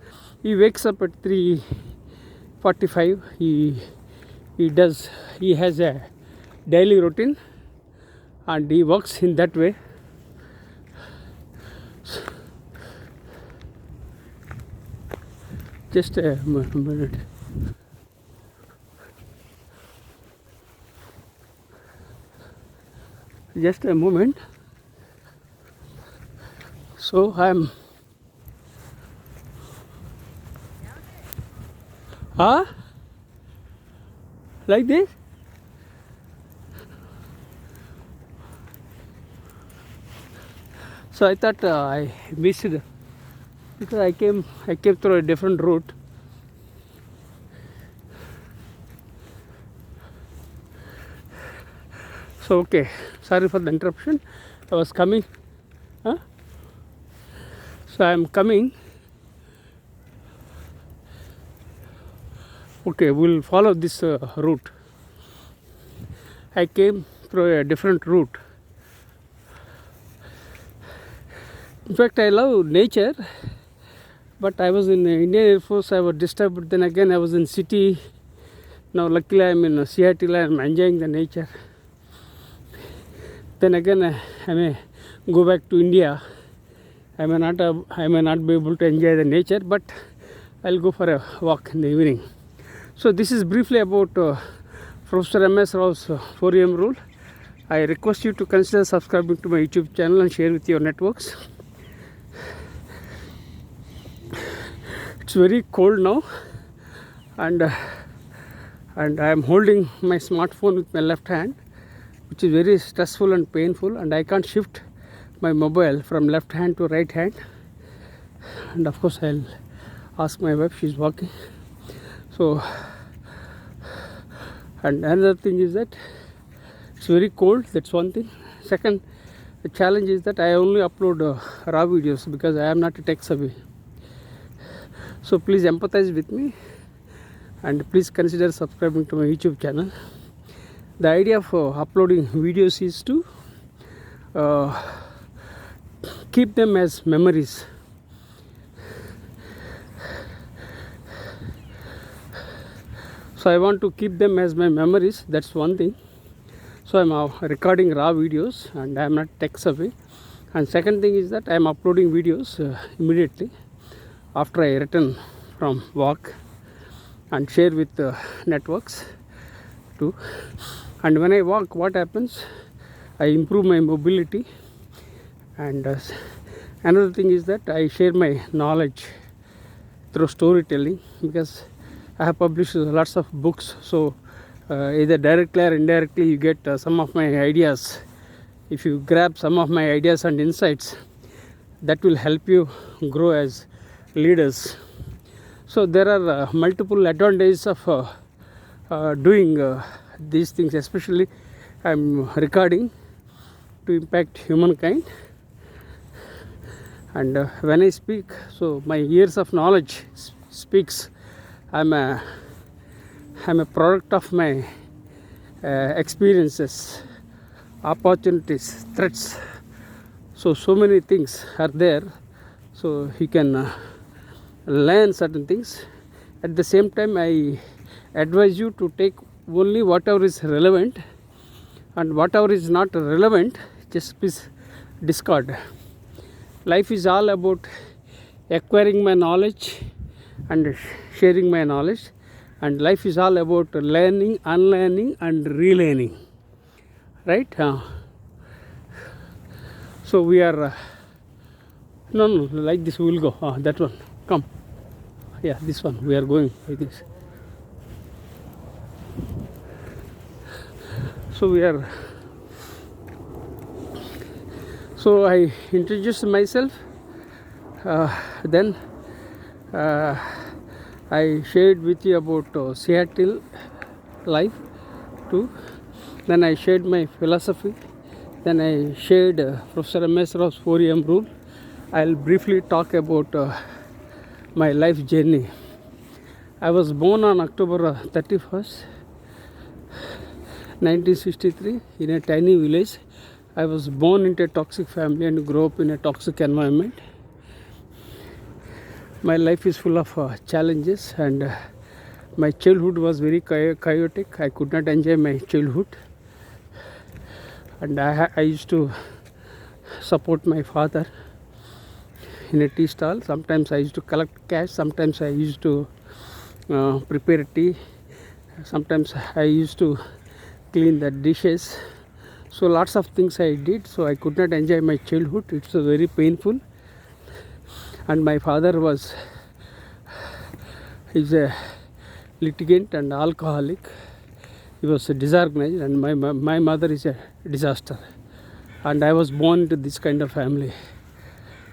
he wakes up at 3:45. He has a daily routine, and he works in that way. Just a minute. Just a moment. So I'm like this. So I thought I missed it, because I came through a different route. So okay, sorry for the interruption. I was coming. So I am coming. Okay, we'll follow this route. I came through a different route. In fact, I love nature, but I was in Indian Air Force. I was disturbed. Then again, I was in city. Now, luckily, I'm in Seattle. I'm enjoying the nature. Then again, I may go back to India. I may not be able to enjoy the nature, but I'll go for a walk in the evening. So this is briefly about Professor M.S. Rao's 4am rule. I request you to consider subscribing to my YouTube channel and share with your networks. It's very cold now, and I am holding my smartphone with my left hand, which is very stressful and painful, and I can't shift my mobile from left hand to right hand. And of course I'll ask my wife, she's working. So, and another thing is that it's very cold, that's one thing. Second, the challenge is that I only upload raw videos because I am not a tech savvy. So please empathize with me, and please consider subscribing to my YouTube channel. The idea of uploading videos is to keep them as memories. So I want to keep them as my memories, that's one thing. So I'm recording raw videos and I am not tech savvy. And second thing is that I am uploading videos immediately after I return from walk and share with networks too. And when I walk, what happens? I improve my mobility. And another thing is that I share my knowledge through storytelling, because I have published lots of books. So either directly or indirectly you get some of my ideas. If you grab some of my ideas and insights, that will help you grow as leaders. So there are multiple advantages of doing these things, especially I'm recording to impact humankind. And when I speak, so my years of knowledge speaks. I'm a product of my experiences, opportunities, threats. So many things are there. So you can learn certain things. At the same time, I advise you to take only whatever is relevant, and whatever is not relevant, just please discard. Life is all about acquiring my knowledge and sharing my knowledge, and life is all about learning, unlearning and relearning, right? So we are no like this, we will go that one, come, yeah, this one we are going like this. So we are, so I introduced myself, then I shared with you about Seattle life too. Then I shared my philosophy. Then I shared Professor Rao's 4M rule. I'll briefly talk about my life journey. I was born on October 31st, 1963 in a tiny village. I was born into a toxic family and grew up in a toxic environment. My life is full of challenges, and my childhood was very chaotic. I could not enjoy my childhood, and I used to support my father in a tea stall. Sometimes I used to collect cash, sometimes I used to prepare tea, sometimes I used to clean the dishes. So lots of things I did, so I could not enjoy my childhood. It's very painful. And my father is a litigant and alcoholic. He was disorganized, and my mother is a disaster. And I was born into this kind of family.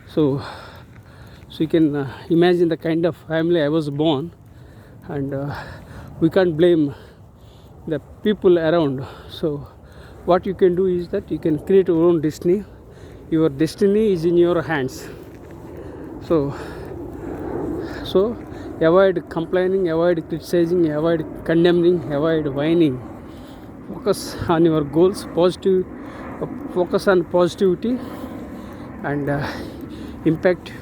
So you can imagine the kind of family I was born, and we can't blame the people around. So what you can do is that you can create your own destiny. Your destiny is in your hands. So avoid complaining, avoid criticizing, avoid condemning, avoid whining. Focus on your goals, focus on positivity, and impact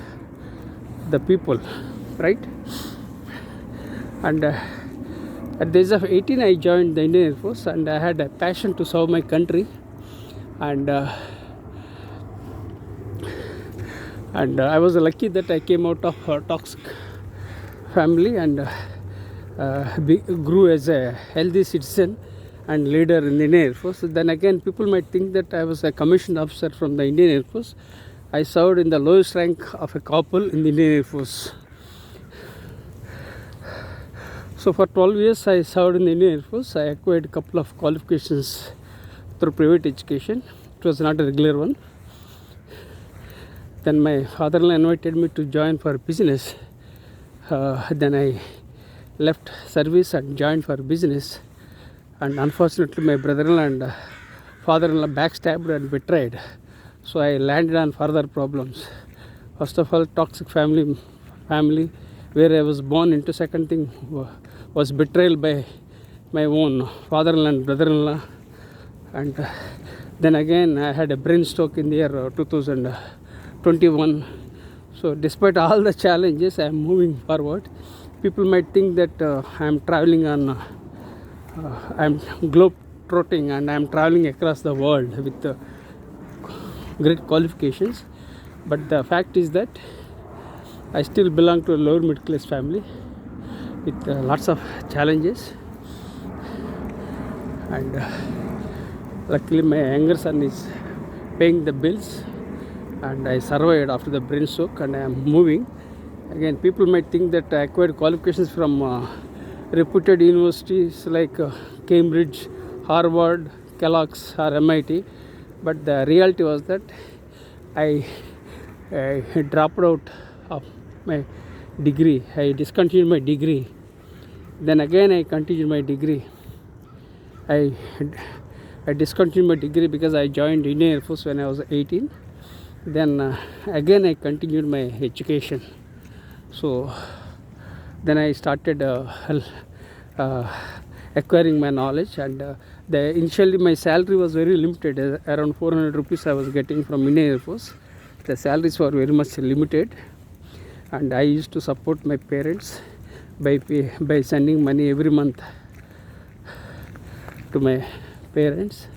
the people, right? And at the age of 18, I joined the Indian Air Force, and I had a passion to serve my country. And I was lucky that I came out of a toxic family and grew as a healthy citizen and leader in the Indian Air Force. Then again, people might think that I was a commissioned officer from the Indian Air Force. I served in the lowest rank of a corporal in the Indian Air Force. So for 12 years I served in the Indian Air Force. I acquired a couple of qualifications through private education. It was not a regular one. Then my father-in-law invited me to join for business. Then I left service and joined for business. And unfortunately, my brother-in-law and father-in-law backstabbed and betrayed. So I landed on further problems. First of all, toxic family, where I was born into. Second thing was betrayal by my own father-in-law and brother-in-law. And then again I had a brain stroke in the year 2021. So despite all the challenges, I am moving forward. People might think that I am traveling on, I am globe trotting and I am traveling across the world with great qualifications. But the fact is that I still belong to a lower middle class family with lots of challenges. And luckily my younger son is paying the bills, and I survived after the brain stroke, and I am moving. Again, people might think that I acquired qualifications from reputed universities like Cambridge, Harvard, Kellogg's or MIT, but the reality was that I dropped out of my degree. I discontinued my degree. Then again I continued my degree. I discontinued my degree because I joined Indian Air Force when I was 18. Then again I continued my education. So then I started acquiring my knowledge, and initially my salary was very limited. Around 400 rupees I was getting from Indian Air Force. The salaries were very much limited, and I used to support my parents by sending money every month to my parents.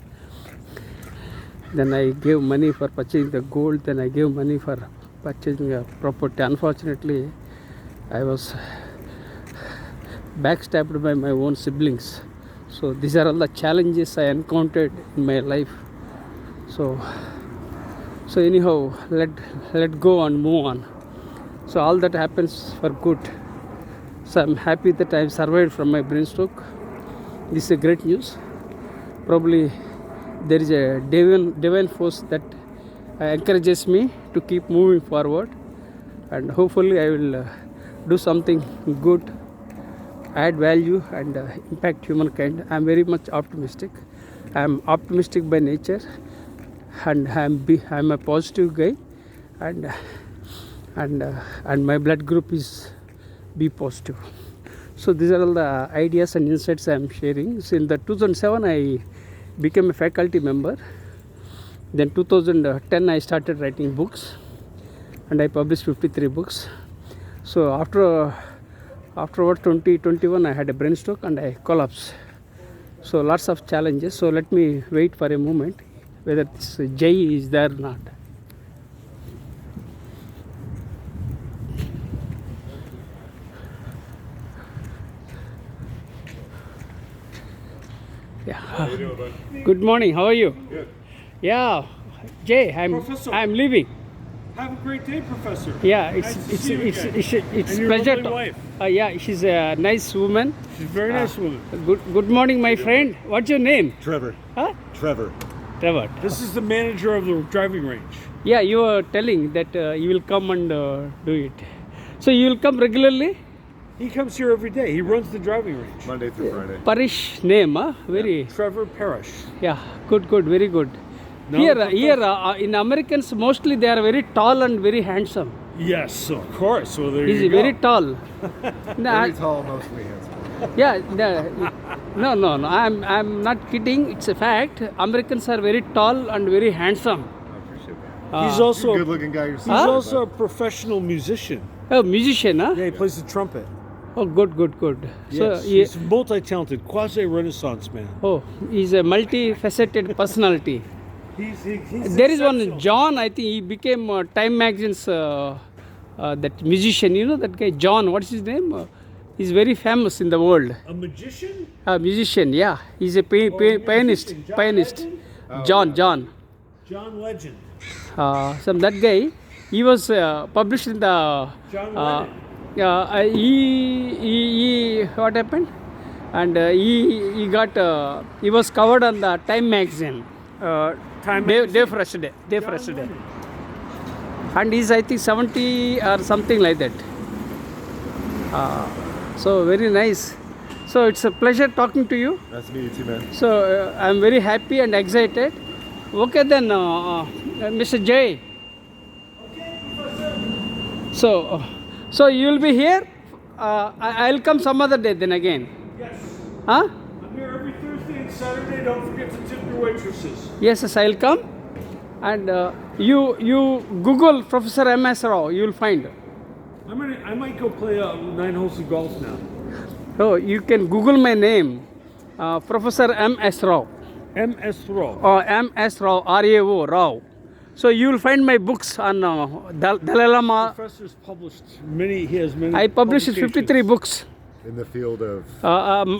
Then I gave money for purchasing the gold. Then I gave money for purchasing a property. Unfortunately, I was backstabbed by my own siblings. So these are all the challenges I encountered in my life. So anyhow, let go and move on. So all that happens for good. So I'm happy that I've survived from my brain stroke. This is a great news. Probably there is a divine force that encourages me to keep moving forward, and hopefully I will do something good, add value, and impact humankind. I am very much optimistic. I am optimistic by nature, and I am a positive guy, and my blood group is B positive. So these are all the ideas and insights I am sharing. So in the 2007 I became a faculty member. Then 2010 I started writing books, and I published 53 books. So afterward 2021 I had a brain stroke and I collapsed. So lots of challenges. So let me wait for a moment whether this Jai is there or not. Yeah. How you doing, bud? Good morning. How are you? Good. Yeah, Jay. Professor. I'm leaving. Have a great day, Professor. Yeah, Nice to see you again. it's And your pleasure. lovely wife. Yeah, she's a nice woman. She's a very nice woman. Good morning, my friend. What's your name? Trevor. Huh? Trevor. Trevor. This is the manager of the driving range. Yeah, you were telling that you will come and do it. So you will come regularly? He comes here every day. He runs the driving range. Monday through Friday. Parish name, huh? Very. Trevor Parrish. Yeah, good, very good. No, Here Professor. in Americans, mostly they are very tall and very handsome. Yes, of course. Well, there He's you go. very tall. Very tall, mostly handsome. Yeah, no. I'm not kidding. It's a fact. Americans are very tall and very handsome. I appreciate that. He's You're also a good-looking guy he's yourself. also a professional musician. Oh, musician, huh? Yeah, he plays the trumpet. Oh, good. Yes, So, he's a multi-talented, quasi-Renaissance man. he's a multifaceted personality. He's There is exceptional. one John. I think he became Time Magazine's that musician. You know that guy John. What's his name? He's very famous in the world. A magician? A musician. Yeah, he's a pianist. musician. John Pianist. Legend? John. John Legend. Some that guy. He was published in the. John Lennon. He what happened? And he got he was covered on the Time Magazine. Time Day first day. And he's I think 70 or something like that. So very nice. So it's a pleasure talking to you. Nice to meet you too, man. So I'm very happy and excited. Okay then, Mr. Jay. So you will be here I'll come some other day then again. Yes. Huh? I'm here every Thursday and Saturday. Don't forget to tip your waitresses. Yes, yes, I'll come. And you Google Professor M.S. Rao, you'll find. I might go play 9 holes of golf now. Oh, you can Google my name, Professor M.S. Rao. M.S. Rao. M.S. Rao, R-A-O, Rao. So you will find my books on Dalai Lama. Professor's published many. He has many. I published 53 books. In the field of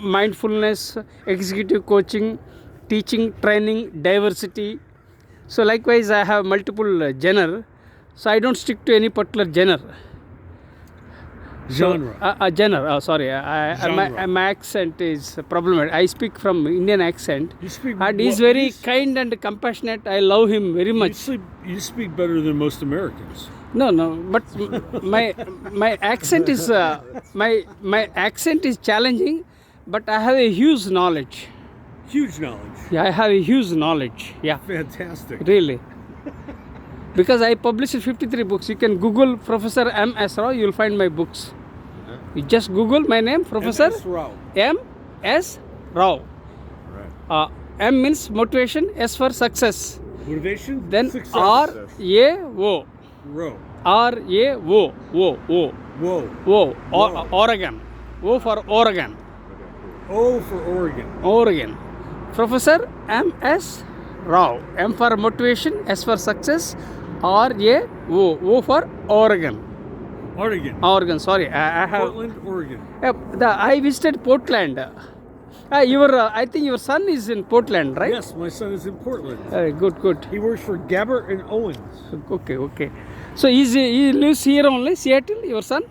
Mindfulness, executive coaching, teaching, training, diversity. So likewise, I have multiple genre. So I don't stick to any particular genre. Genre. Genre. Sorry, Genre. my accent is problematic. I speak from Indian accent, You speak. and he's very kind and compassionate. I love him very much. You speak better than most Americans. No, but my accent is my accent is challenging, but I have a huge knowledge. Huge knowledge. Yeah, I have a huge knowledge. Yeah, Fantastic. really. Because I published 53 books. You can Google Professor M.S. Rao, you'll find my books. You just Google my name, Professor M.S. Rao. M.S. Rao. right. M means motivation, S for success. Motivation. Then Success. R-A-O. Row. R-A-O. O. Whoa. Oregon. O for Oregon. O for Oregon. Oregon. Professor M.S. Rao. M for motivation, S for success, R-A-O. O for Oregon. Oregon, sorry. I have. Portland, Oregon. I visited Portland. I think your son is in Portland, right? Yes, my son is in Portland. Good. He works for Gabbert and Owens. Okay. So he lives here only, Seattle, your son?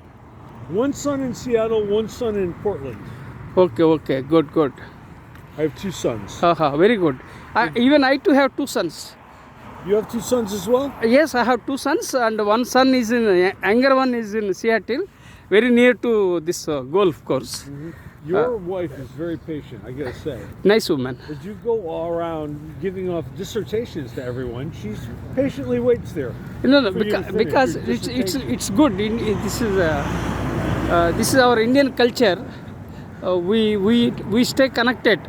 One son in Seattle, one son in Portland. Okay. Good. I have 2 sons. Very good. Even I too have 2 sons. You have 2 sons as well? Yes, I have 2 sons, and one son is younger one is in Seattle, very near to this golf course. Mm-hmm. Your wife is very patient, I gotta say. Nice woman. As you go all around giving off dissertations to everyone, she patiently waits there. No, for you to finish because your dissertation. it's good. This is our Indian culture. We stay connected.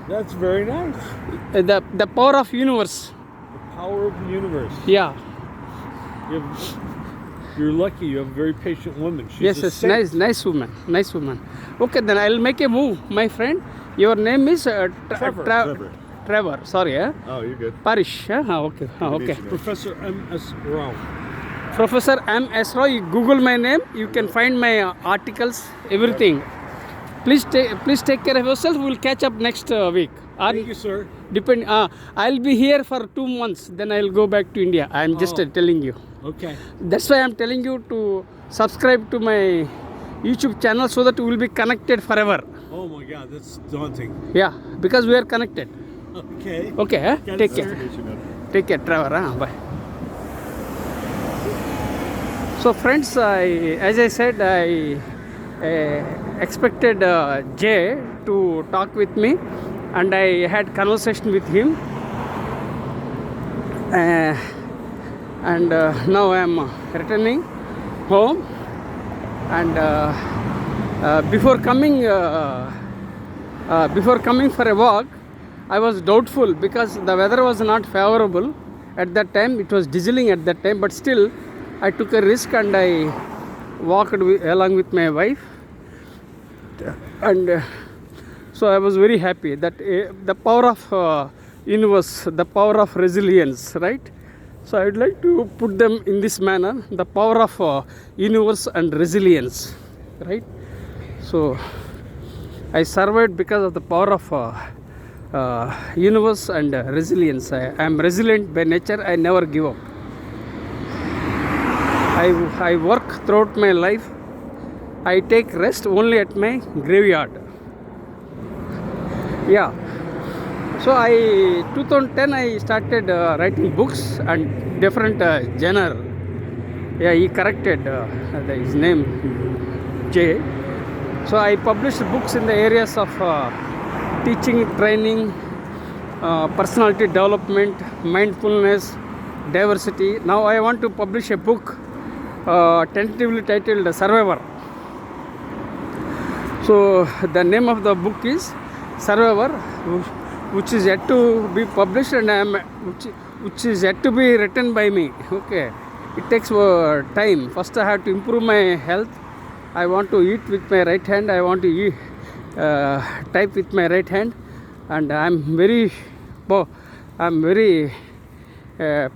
That's very nice. The power of universe. The power of the universe. Yeah. You're lucky. You have a very patient woman. She's Yes. a saint. Nice woman. Okay, then I'll make a move, my friend. Your name is Trevor. Trevor. Sorry, Oh, you're good. Parish. Okay. meet you. Professor M.S. Rao. Professor M.S. Rao. You Google my name. You can find my articles, everything. Please take care of yourself. We'll catch up next week. Thank you, sir. I'll be here for 2 months. Then I'll go back to India. I'm just telling you. Okay. That's why I'm telling you to subscribe to my YouTube channel so that we will be connected forever. Oh my God, that's daunting. Yeah, because we are connected. Okay. Okay, Got it, take sir. care. Meet you, man. Take care, Trevor. Bye. So, friends, as I said, I expected Jay to talk with me, and I had conversation with him. And now I am returning home. And before coming for a walk, I was doubtful because the weather was not favorable at that time. It was drizzling at that time, but still I took a risk and I walked along with my wife. And so I was very happy that the power of universe, the power of resilience, right? So I would like to put them in this manner, the power of universe and resilience, right? So I survived because of the power of universe and resilience. I am resilient by nature. I never give up. I work throughout my life. I take rest only at my graveyard. Yeah. So 2010 I started writing books and different genre. Yeah, he corrected his name, Jay. So I published books in the areas of teaching, training, personality development, mindfulness, diversity. Now I want to publish a book tentatively titled Survivor. So the name of the book is Survivor, which is yet to be published, and which is yet to be written by me. Okay, it takes time. First, I have to improve my health. I want to eat with my right hand. I want to eat, type with my right hand, and I'm very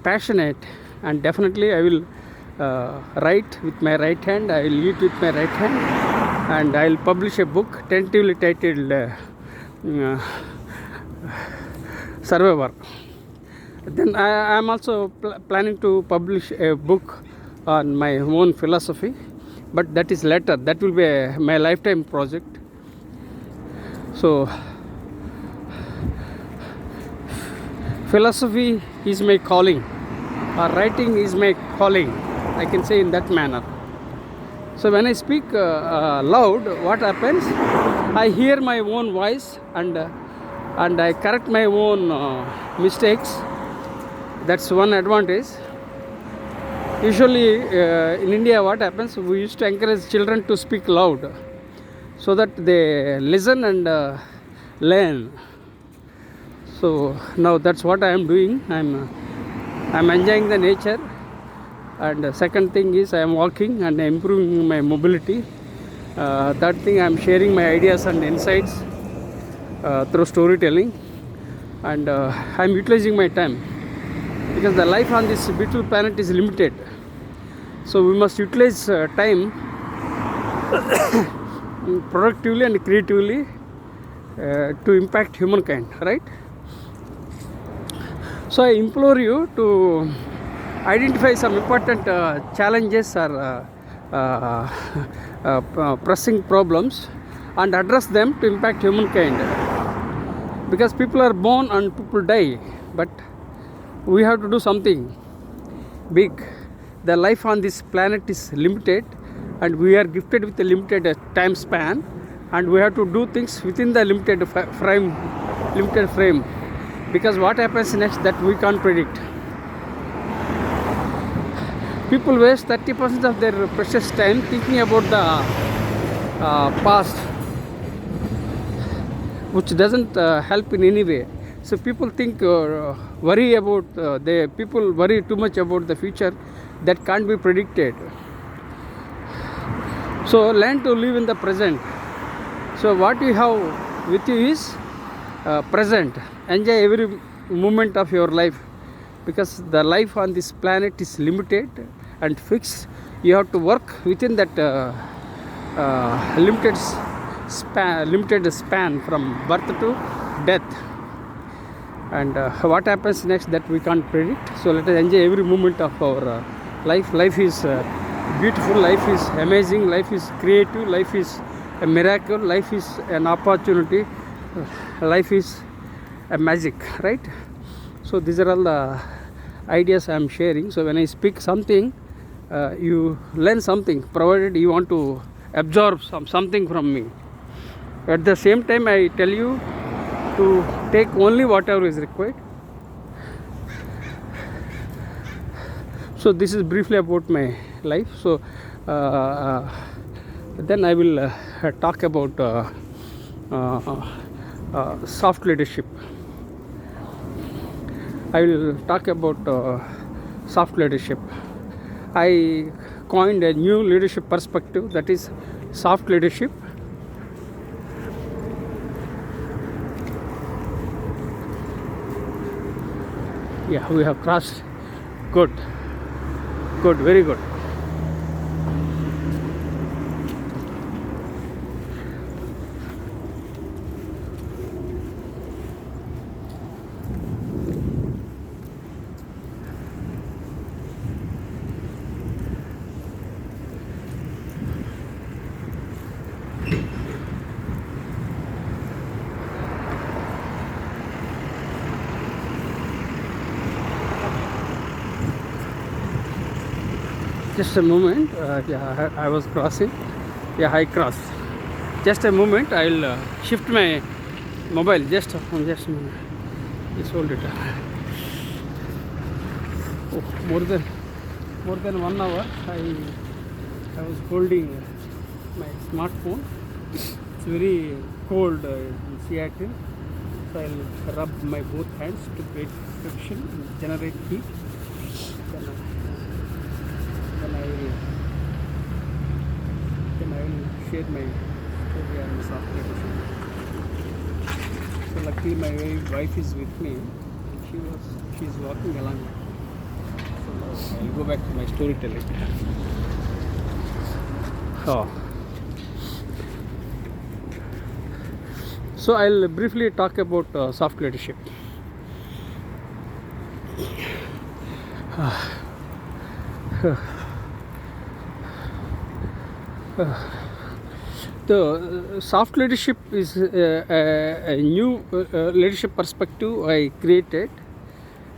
passionate, and definitely I will write with my right hand. I will eat with my right hand, and I will publish a book tentatively titled Survivor. Then I am also planning to publish a book on my own philosophy, but that is later. That will be my lifetime project. So philosophy is my calling, or writing is my calling, I can say in that manner. So when I speak loud, what happens? I hear my own voice, and I correct my own mistakes. That's one advantage. Usually in India, what happens? We used to encourage children to speak loud so that they listen and learn. So now that's what I am doing. I'm enjoying the nature, and the second thing is I am walking and improving my mobility. Third thing, I am sharing my ideas and insights through storytelling, and I am utilizing my time, because the life on this beautiful planet is limited. So we must utilize time productively and creatively to impact humankind, right? So I implore you to identify some important challenges or pressing problems and address them to impact humankind, because people are born and people die, but we have to do something big. The life on this planet is limited, and we are gifted with a limited time span, and we have to do things within the limited frame, because what happens next, that we can't predict. People waste 30% of their precious time thinking about the past, which doesn't help in any way. So people think people worry too much about the future that can't be predicted. So learn to live in the present. So what you have with you is present. Enjoy every moment of your life, because the life on this planet is limited and fixed. You have to work within that limited span from birth to death. And what happens next, that we can't predict. So let us enjoy every moment of our life. Life is beautiful, life is amazing, life is creative, life is a miracle, life is an opportunity, life is a magic, right? So these are all the ideas I am sharing. So when I speak something, you learn something, provided you want to absorb something from me. At the same time, I tell you to take only whatever is required. So this is briefly about my life. So then I will talk about soft leadership. I will talk about soft leadership. I coined a new leadership perspective, that is soft leadership. Yeah, we have crossed. Good, very good. Just a moment. Yeah, I was crossing. Yeah, I crossed. Just a moment. I'll shift my mobile. Just a minute. Just hold it. Oh, more than 1 hour. I was holding my smartphone. It's very cold in Seattle, so I'll rub my both hands to create friction and generate heat. Then I will share my story on soft leadership. So luckily my wife is with me. She's walking along. So I'll go back to my storytelling. So I'll briefly talk about soft leadership. The soft leadership is a new leadership perspective I created,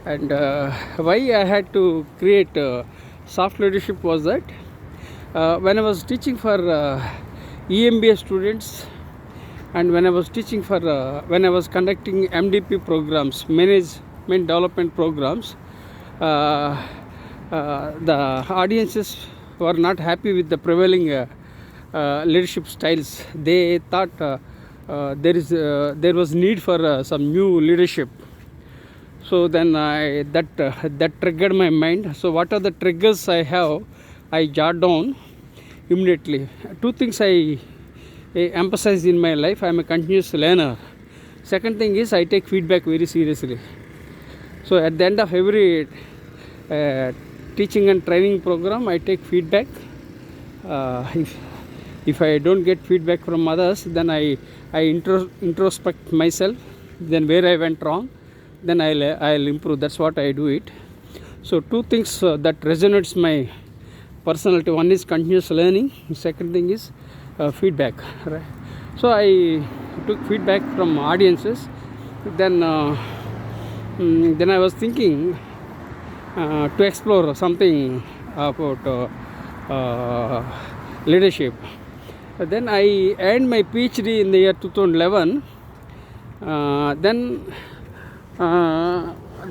and why I had to create soft leadership was that when I was teaching for EMBA students, and when I was teaching for when I was conducting MDP programs, management development programs, the audiences were not happy with the prevailing leadership styles. They thought there was need for some new leadership. So then that triggered my mind. So what are the triggers I have? I jot down immediately. Two things I emphasize in my life. I am a continuous learner. Second thing is I take feedback very seriously. So at the end of every teaching and training program, I take feedback. If I don't get feedback from others, then I introspect myself, then where I went wrong, then I'll improve. That's what I do it. So two things that resonates my personality. One is continuous learning. Second thing is feedback. Right? So I took feedback from audiences. Then I was thinking to explore something about leadership. Then I earned my PhD in the year 2011.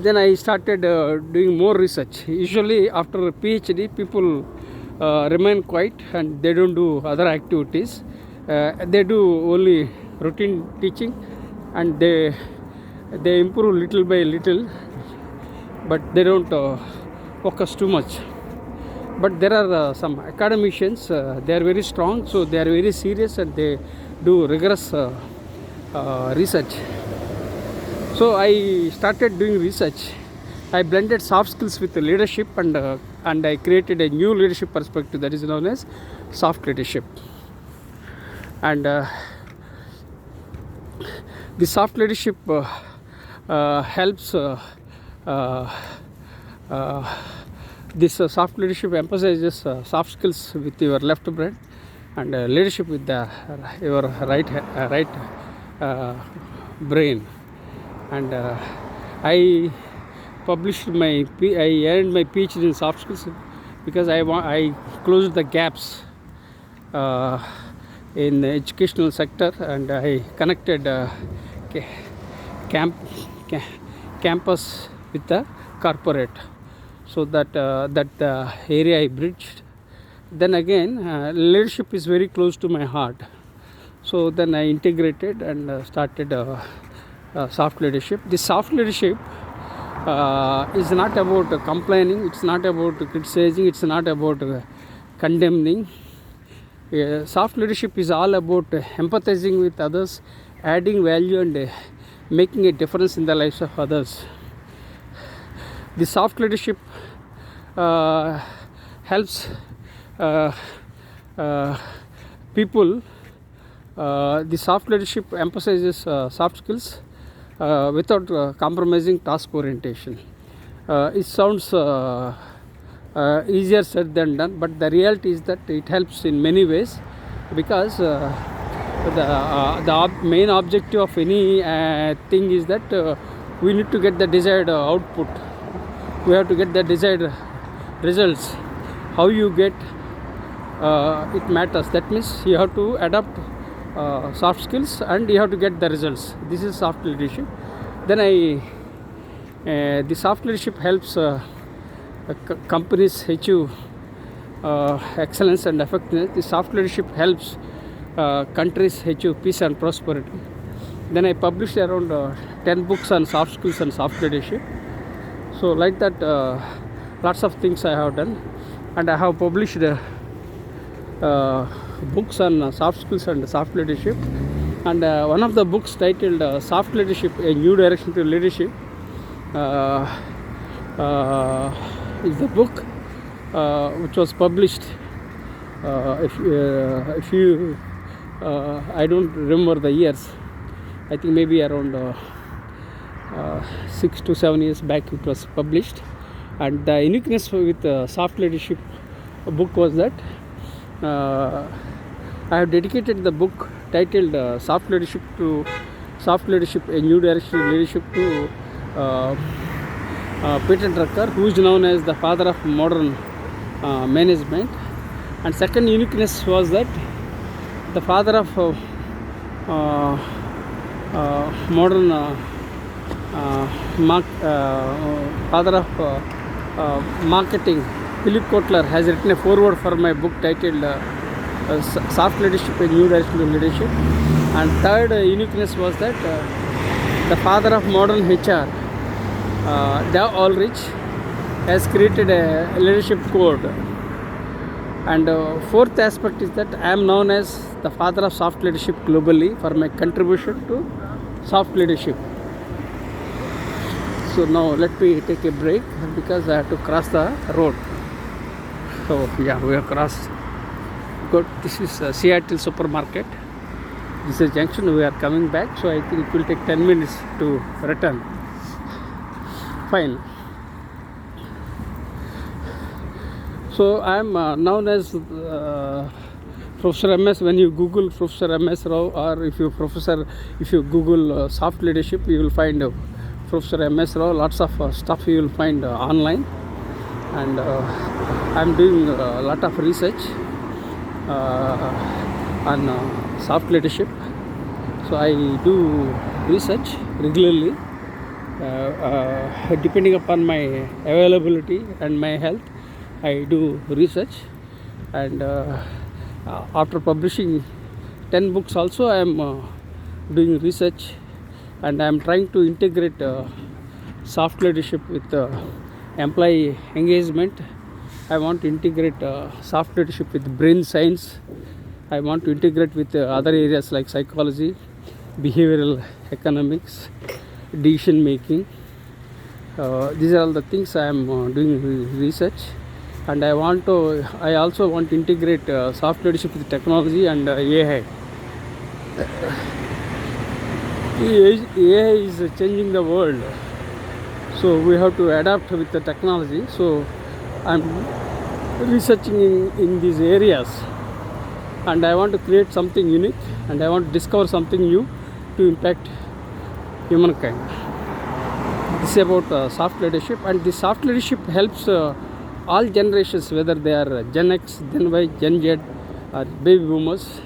Then I started doing more research. Usually after a PhD, people remain quiet and they don't do other activities. They do only routine teaching, and they improve little by little, but they don't focus too much. But there are some academicians, they are very strong, so they are very serious and they do rigorous research. So I started doing research. I blended soft skills with leadership, and I created a new leadership perspective that is known as soft leadership. And the soft leadership helps. This soft leadership emphasizes soft skills with your left brain, and leadership with your right brain. And I earned my PhD in soft skills because I closed the gaps in the educational sector, and I connected campus with the corporate, so that the area I bridged. Then again, leadership is very close to my heart, so then I integrated and started soft leadership. The soft leadership is not about complaining, it's not about criticizing, it's not about condemning. Soft leadership is all about empathizing with others, adding value, and making a difference in the lives of others. The soft leadership helps people. The soft leadership emphasizes soft skills without compromising task orientation. It sounds easier said than done, but the reality is that it helps in many ways, because the main objective of any thing is that we need to get the desired output. We have to get the desired results. How you get it matters. That means you have to adapt soft skills and you have to get the results. This is soft leadership. Then the soft leadership helps companies achieve excellence and effectiveness. The soft leadership helps countries achieve peace and prosperity. Then I published around 10 books on soft skills and soft leadership. So like that, lots of things I have done, and I have published books on soft skills and soft leadership. And one of the books titled Soft Leadership, A New Direction to Leadership is the book which was published if you I don't remember the years. I think maybe around 6 to 7 years back it was published. And the uniqueness with soft leadership book was that I have dedicated the book titled Soft Leadership, A New Direction to Leadership to Peter Drucker, who is known as the father of modern management. And second uniqueness was that the father of modern father of marketing, Philip Kotler, has written a foreword for my book titled Soft Leadership, A New Direction to Leadership. And third uniqueness was that the father of modern HR, Dave Ulrich, has created a leadership code. And fourth aspect is that I am known as the father of soft leadership globally for my contribution to soft leadership. So now let me take a break because I have to cross the road. So yeah, we have crossed. Good. This is Seattle supermarket. This is junction. We are coming back, so I think it will take 10 minutes to return. Fine. So I am known as Professor MS. When you Google Professor MS Rao, or if you Google soft leadership, you will find Professor MS Rao. Lots of stuff you will find online, and I am doing a lot of research on soft leadership. So I do research regularly, depending upon my availability and my health. I do research, and after publishing 10 books also I am doing research, and I am trying to integrate soft leadership with employee engagement. I want to integrate soft leadership with brain science. I want to integrate with other areas like psychology, behavioral economics, decision making. These are all the things I am doing research. And I also want to integrate soft leadership with technology and AI. AI is changing the world, so we have to adapt with the technology. So I'm researching in these areas, and I want to create something unique, and I want to discover something new to impact humankind. This is about soft leadership, and this soft leadership helps all generations, whether they are Gen X, Gen Y, Gen Z, or baby boomers.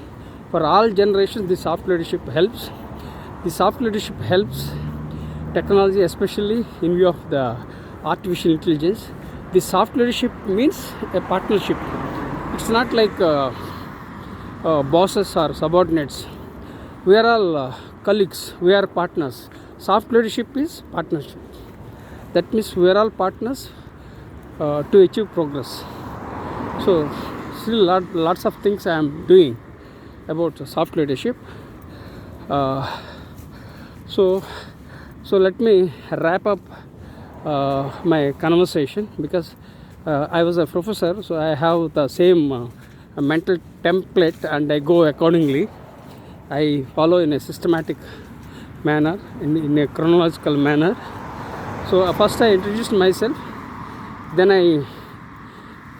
For all generations, the soft leadership helps. The soft leadership helps technology, especially in view of the artificial intelligence. The soft leadership means a partnership. It's not like bosses or subordinates. We are all colleagues. We are partners. Soft leadership is partnership. That means we are all partners to achieve progress. So still lots of things I am doing about soft leadership. So let me wrap up my conversation, because I was a professor, so I have the same mental template, and I go accordingly. I follow in a systematic manner, in a chronological manner. So first I introduced myself, then I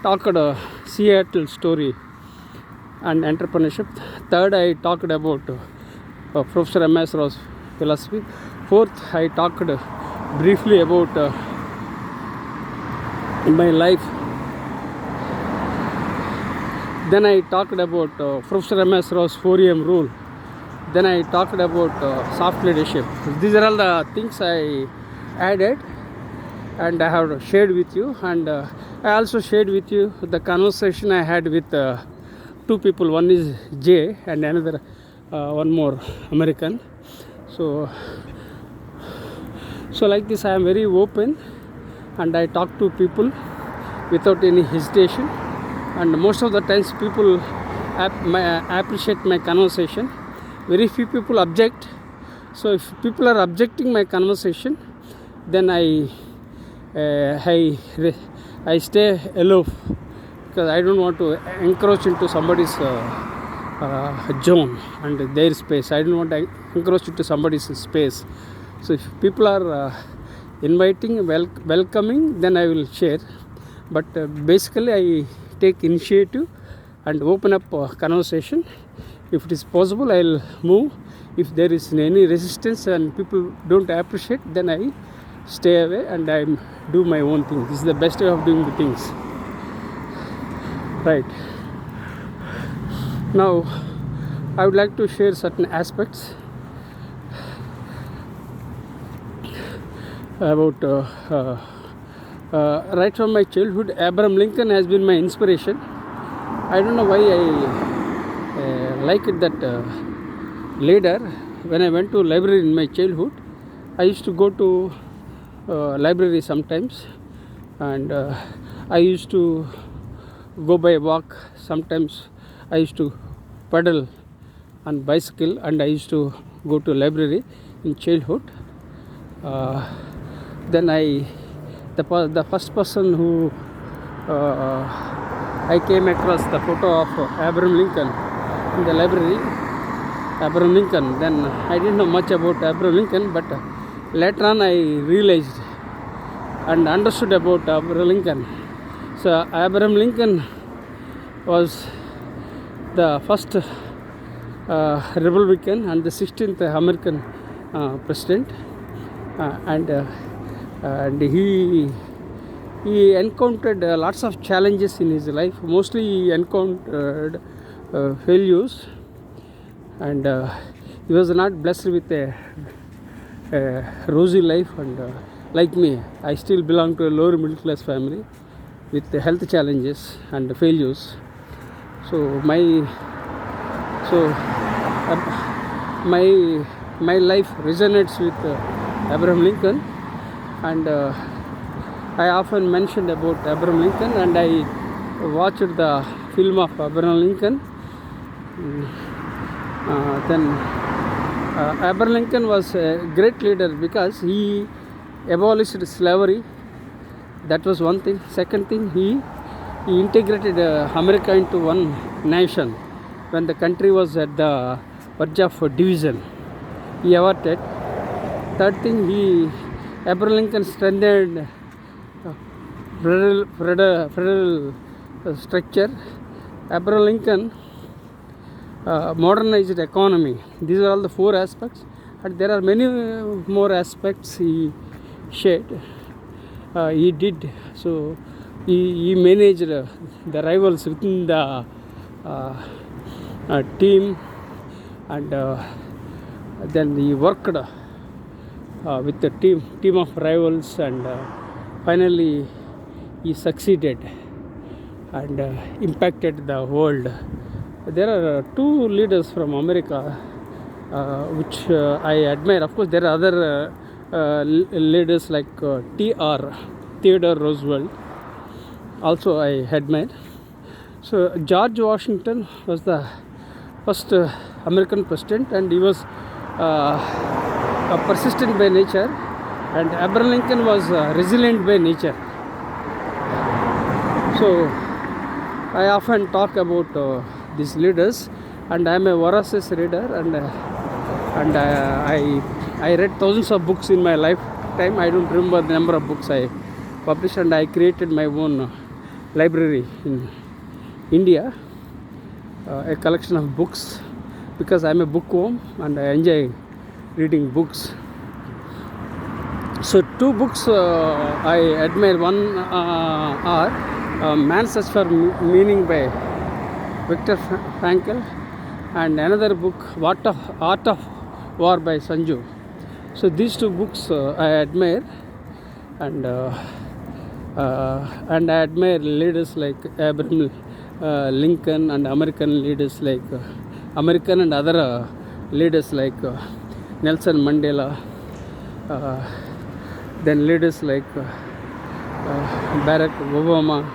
talked a Seattle story and entrepreneurship. Third, I talked about Professor MS Rao's philosophy. Fourth, I talked briefly about my life. Then I talked about Professor MS Rao's 4am rule. Then I talked about soft leadership. These are all the things I added, and I have shared with you. And I also shared with you the conversation I had with two people. One is J and another one more American. So like this, I am very open and I talk to people without any hesitation. And most of the times people appreciate my conversation. Very few people object. So if people are objecting my conversation, then I stay aloof, because I don't want to encroach into somebody's zone and their space. I don't want to encroach into somebody's space. So if people are inviting, welcoming, then I will share. But basically I take initiative and open up conversation. If it is possible, I will move. If there is any resistance and people don't appreciate, then I stay away and I do my own thing. This is the best way of doing the things. Right. Now, I would like to share certain aspects about right from my childhood. Abraham Lincoln has been my inspiration. I don't know why I liked that leader. When I went to library in my childhood, I used to go to library sometimes, and I used to go by walk. Sometimes I used to pedal on bicycle, and I used to go to library in childhood. Then the first person who I came across the photo of Abraham Lincoln in the library. Abraham Lincoln. Then I didn't know much about Abraham Lincoln, but later on I realized and understood about Abraham Lincoln. So Abraham Lincoln was the first Republican and the 16th American president, and he encountered lots of challenges in his life. Mostly he encountered failures, and he was not blessed with a rosy life. And like me, I still belong to a lower middle class family with health challenges and failures. So my life resonates with Abraham Lincoln, and I often mentioned about Abraham Lincoln, and I watched the film of Abraham Lincoln. Then Abraham Lincoln was a great leader because he abolished slavery. That was one thing. Second thing, he integrated America into one nation when the country was at the verge of division. He averted. Third thing, Abraham Lincoln strengthened federal structure. Abraham Lincoln modernized economy. These are all the four aspects, and there are many more aspects he shared. He did. So he managed the rivals within the team, and then he worked with the team of rivals, and finally he succeeded and impacted the world. There are two leaders from America which I admire. Of course, there are other leaders like Theodore Roosevelt. Also, I admire. So George Washington was the first American president, and he was persistent by nature, and Abraham Lincoln was resilient by nature. So I often talk about these leaders, and I am a voracious reader, and I read thousands of books in my lifetime. I don't remember the number of books I published, and I created my own library in India, a collection of books, because I am a bookworm and I enjoy reading books. So two books I admire. One are Man's Search for Meaning by Viktor Frankl, and another book, Art of War by Sanju. So these two books I admire, and I admire leaders like Abraham Lincoln and American leaders like American and other leaders like Nelson Mandela, then leaders like Barack Obama,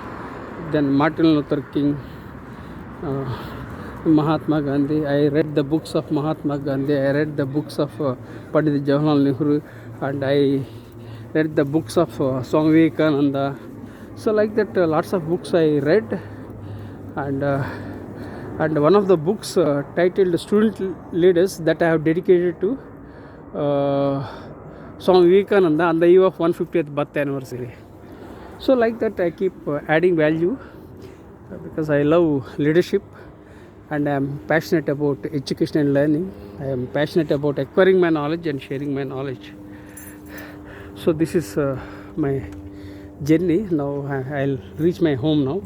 then Martin Luther King, Mahatma Gandhi. I read the books of Mahatma Gandhi. I read the books of Pandit Jawaharlal Nehru, and I read the books of Swami Vivekananda. So like that, lots of books I read, and one of the books titled Student Leaders that I have dedicated to Swami Vivekananda on the eve of 150th birth anniversary. So like that, I keep adding value because I love leadership and I am passionate about education and learning. I am passionate about acquiring my knowledge and sharing my knowledge. So this is my journey. Now I'll reach my home now,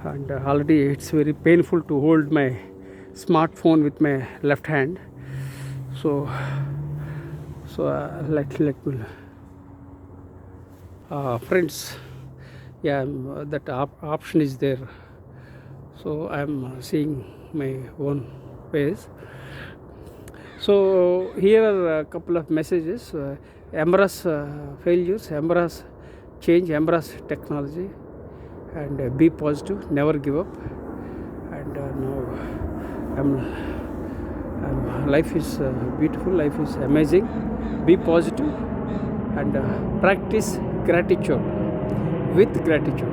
and already it's very painful to hold my smartphone with my left hand. So let me friends, yeah, that option is there. So I'm seeing my own face. So here are a couple of messages. Embrace failures, embrace change, embrace technology, and be positive, never give up. And now life is beautiful, life is amazing. Be positive and practice gratitude with gratitude.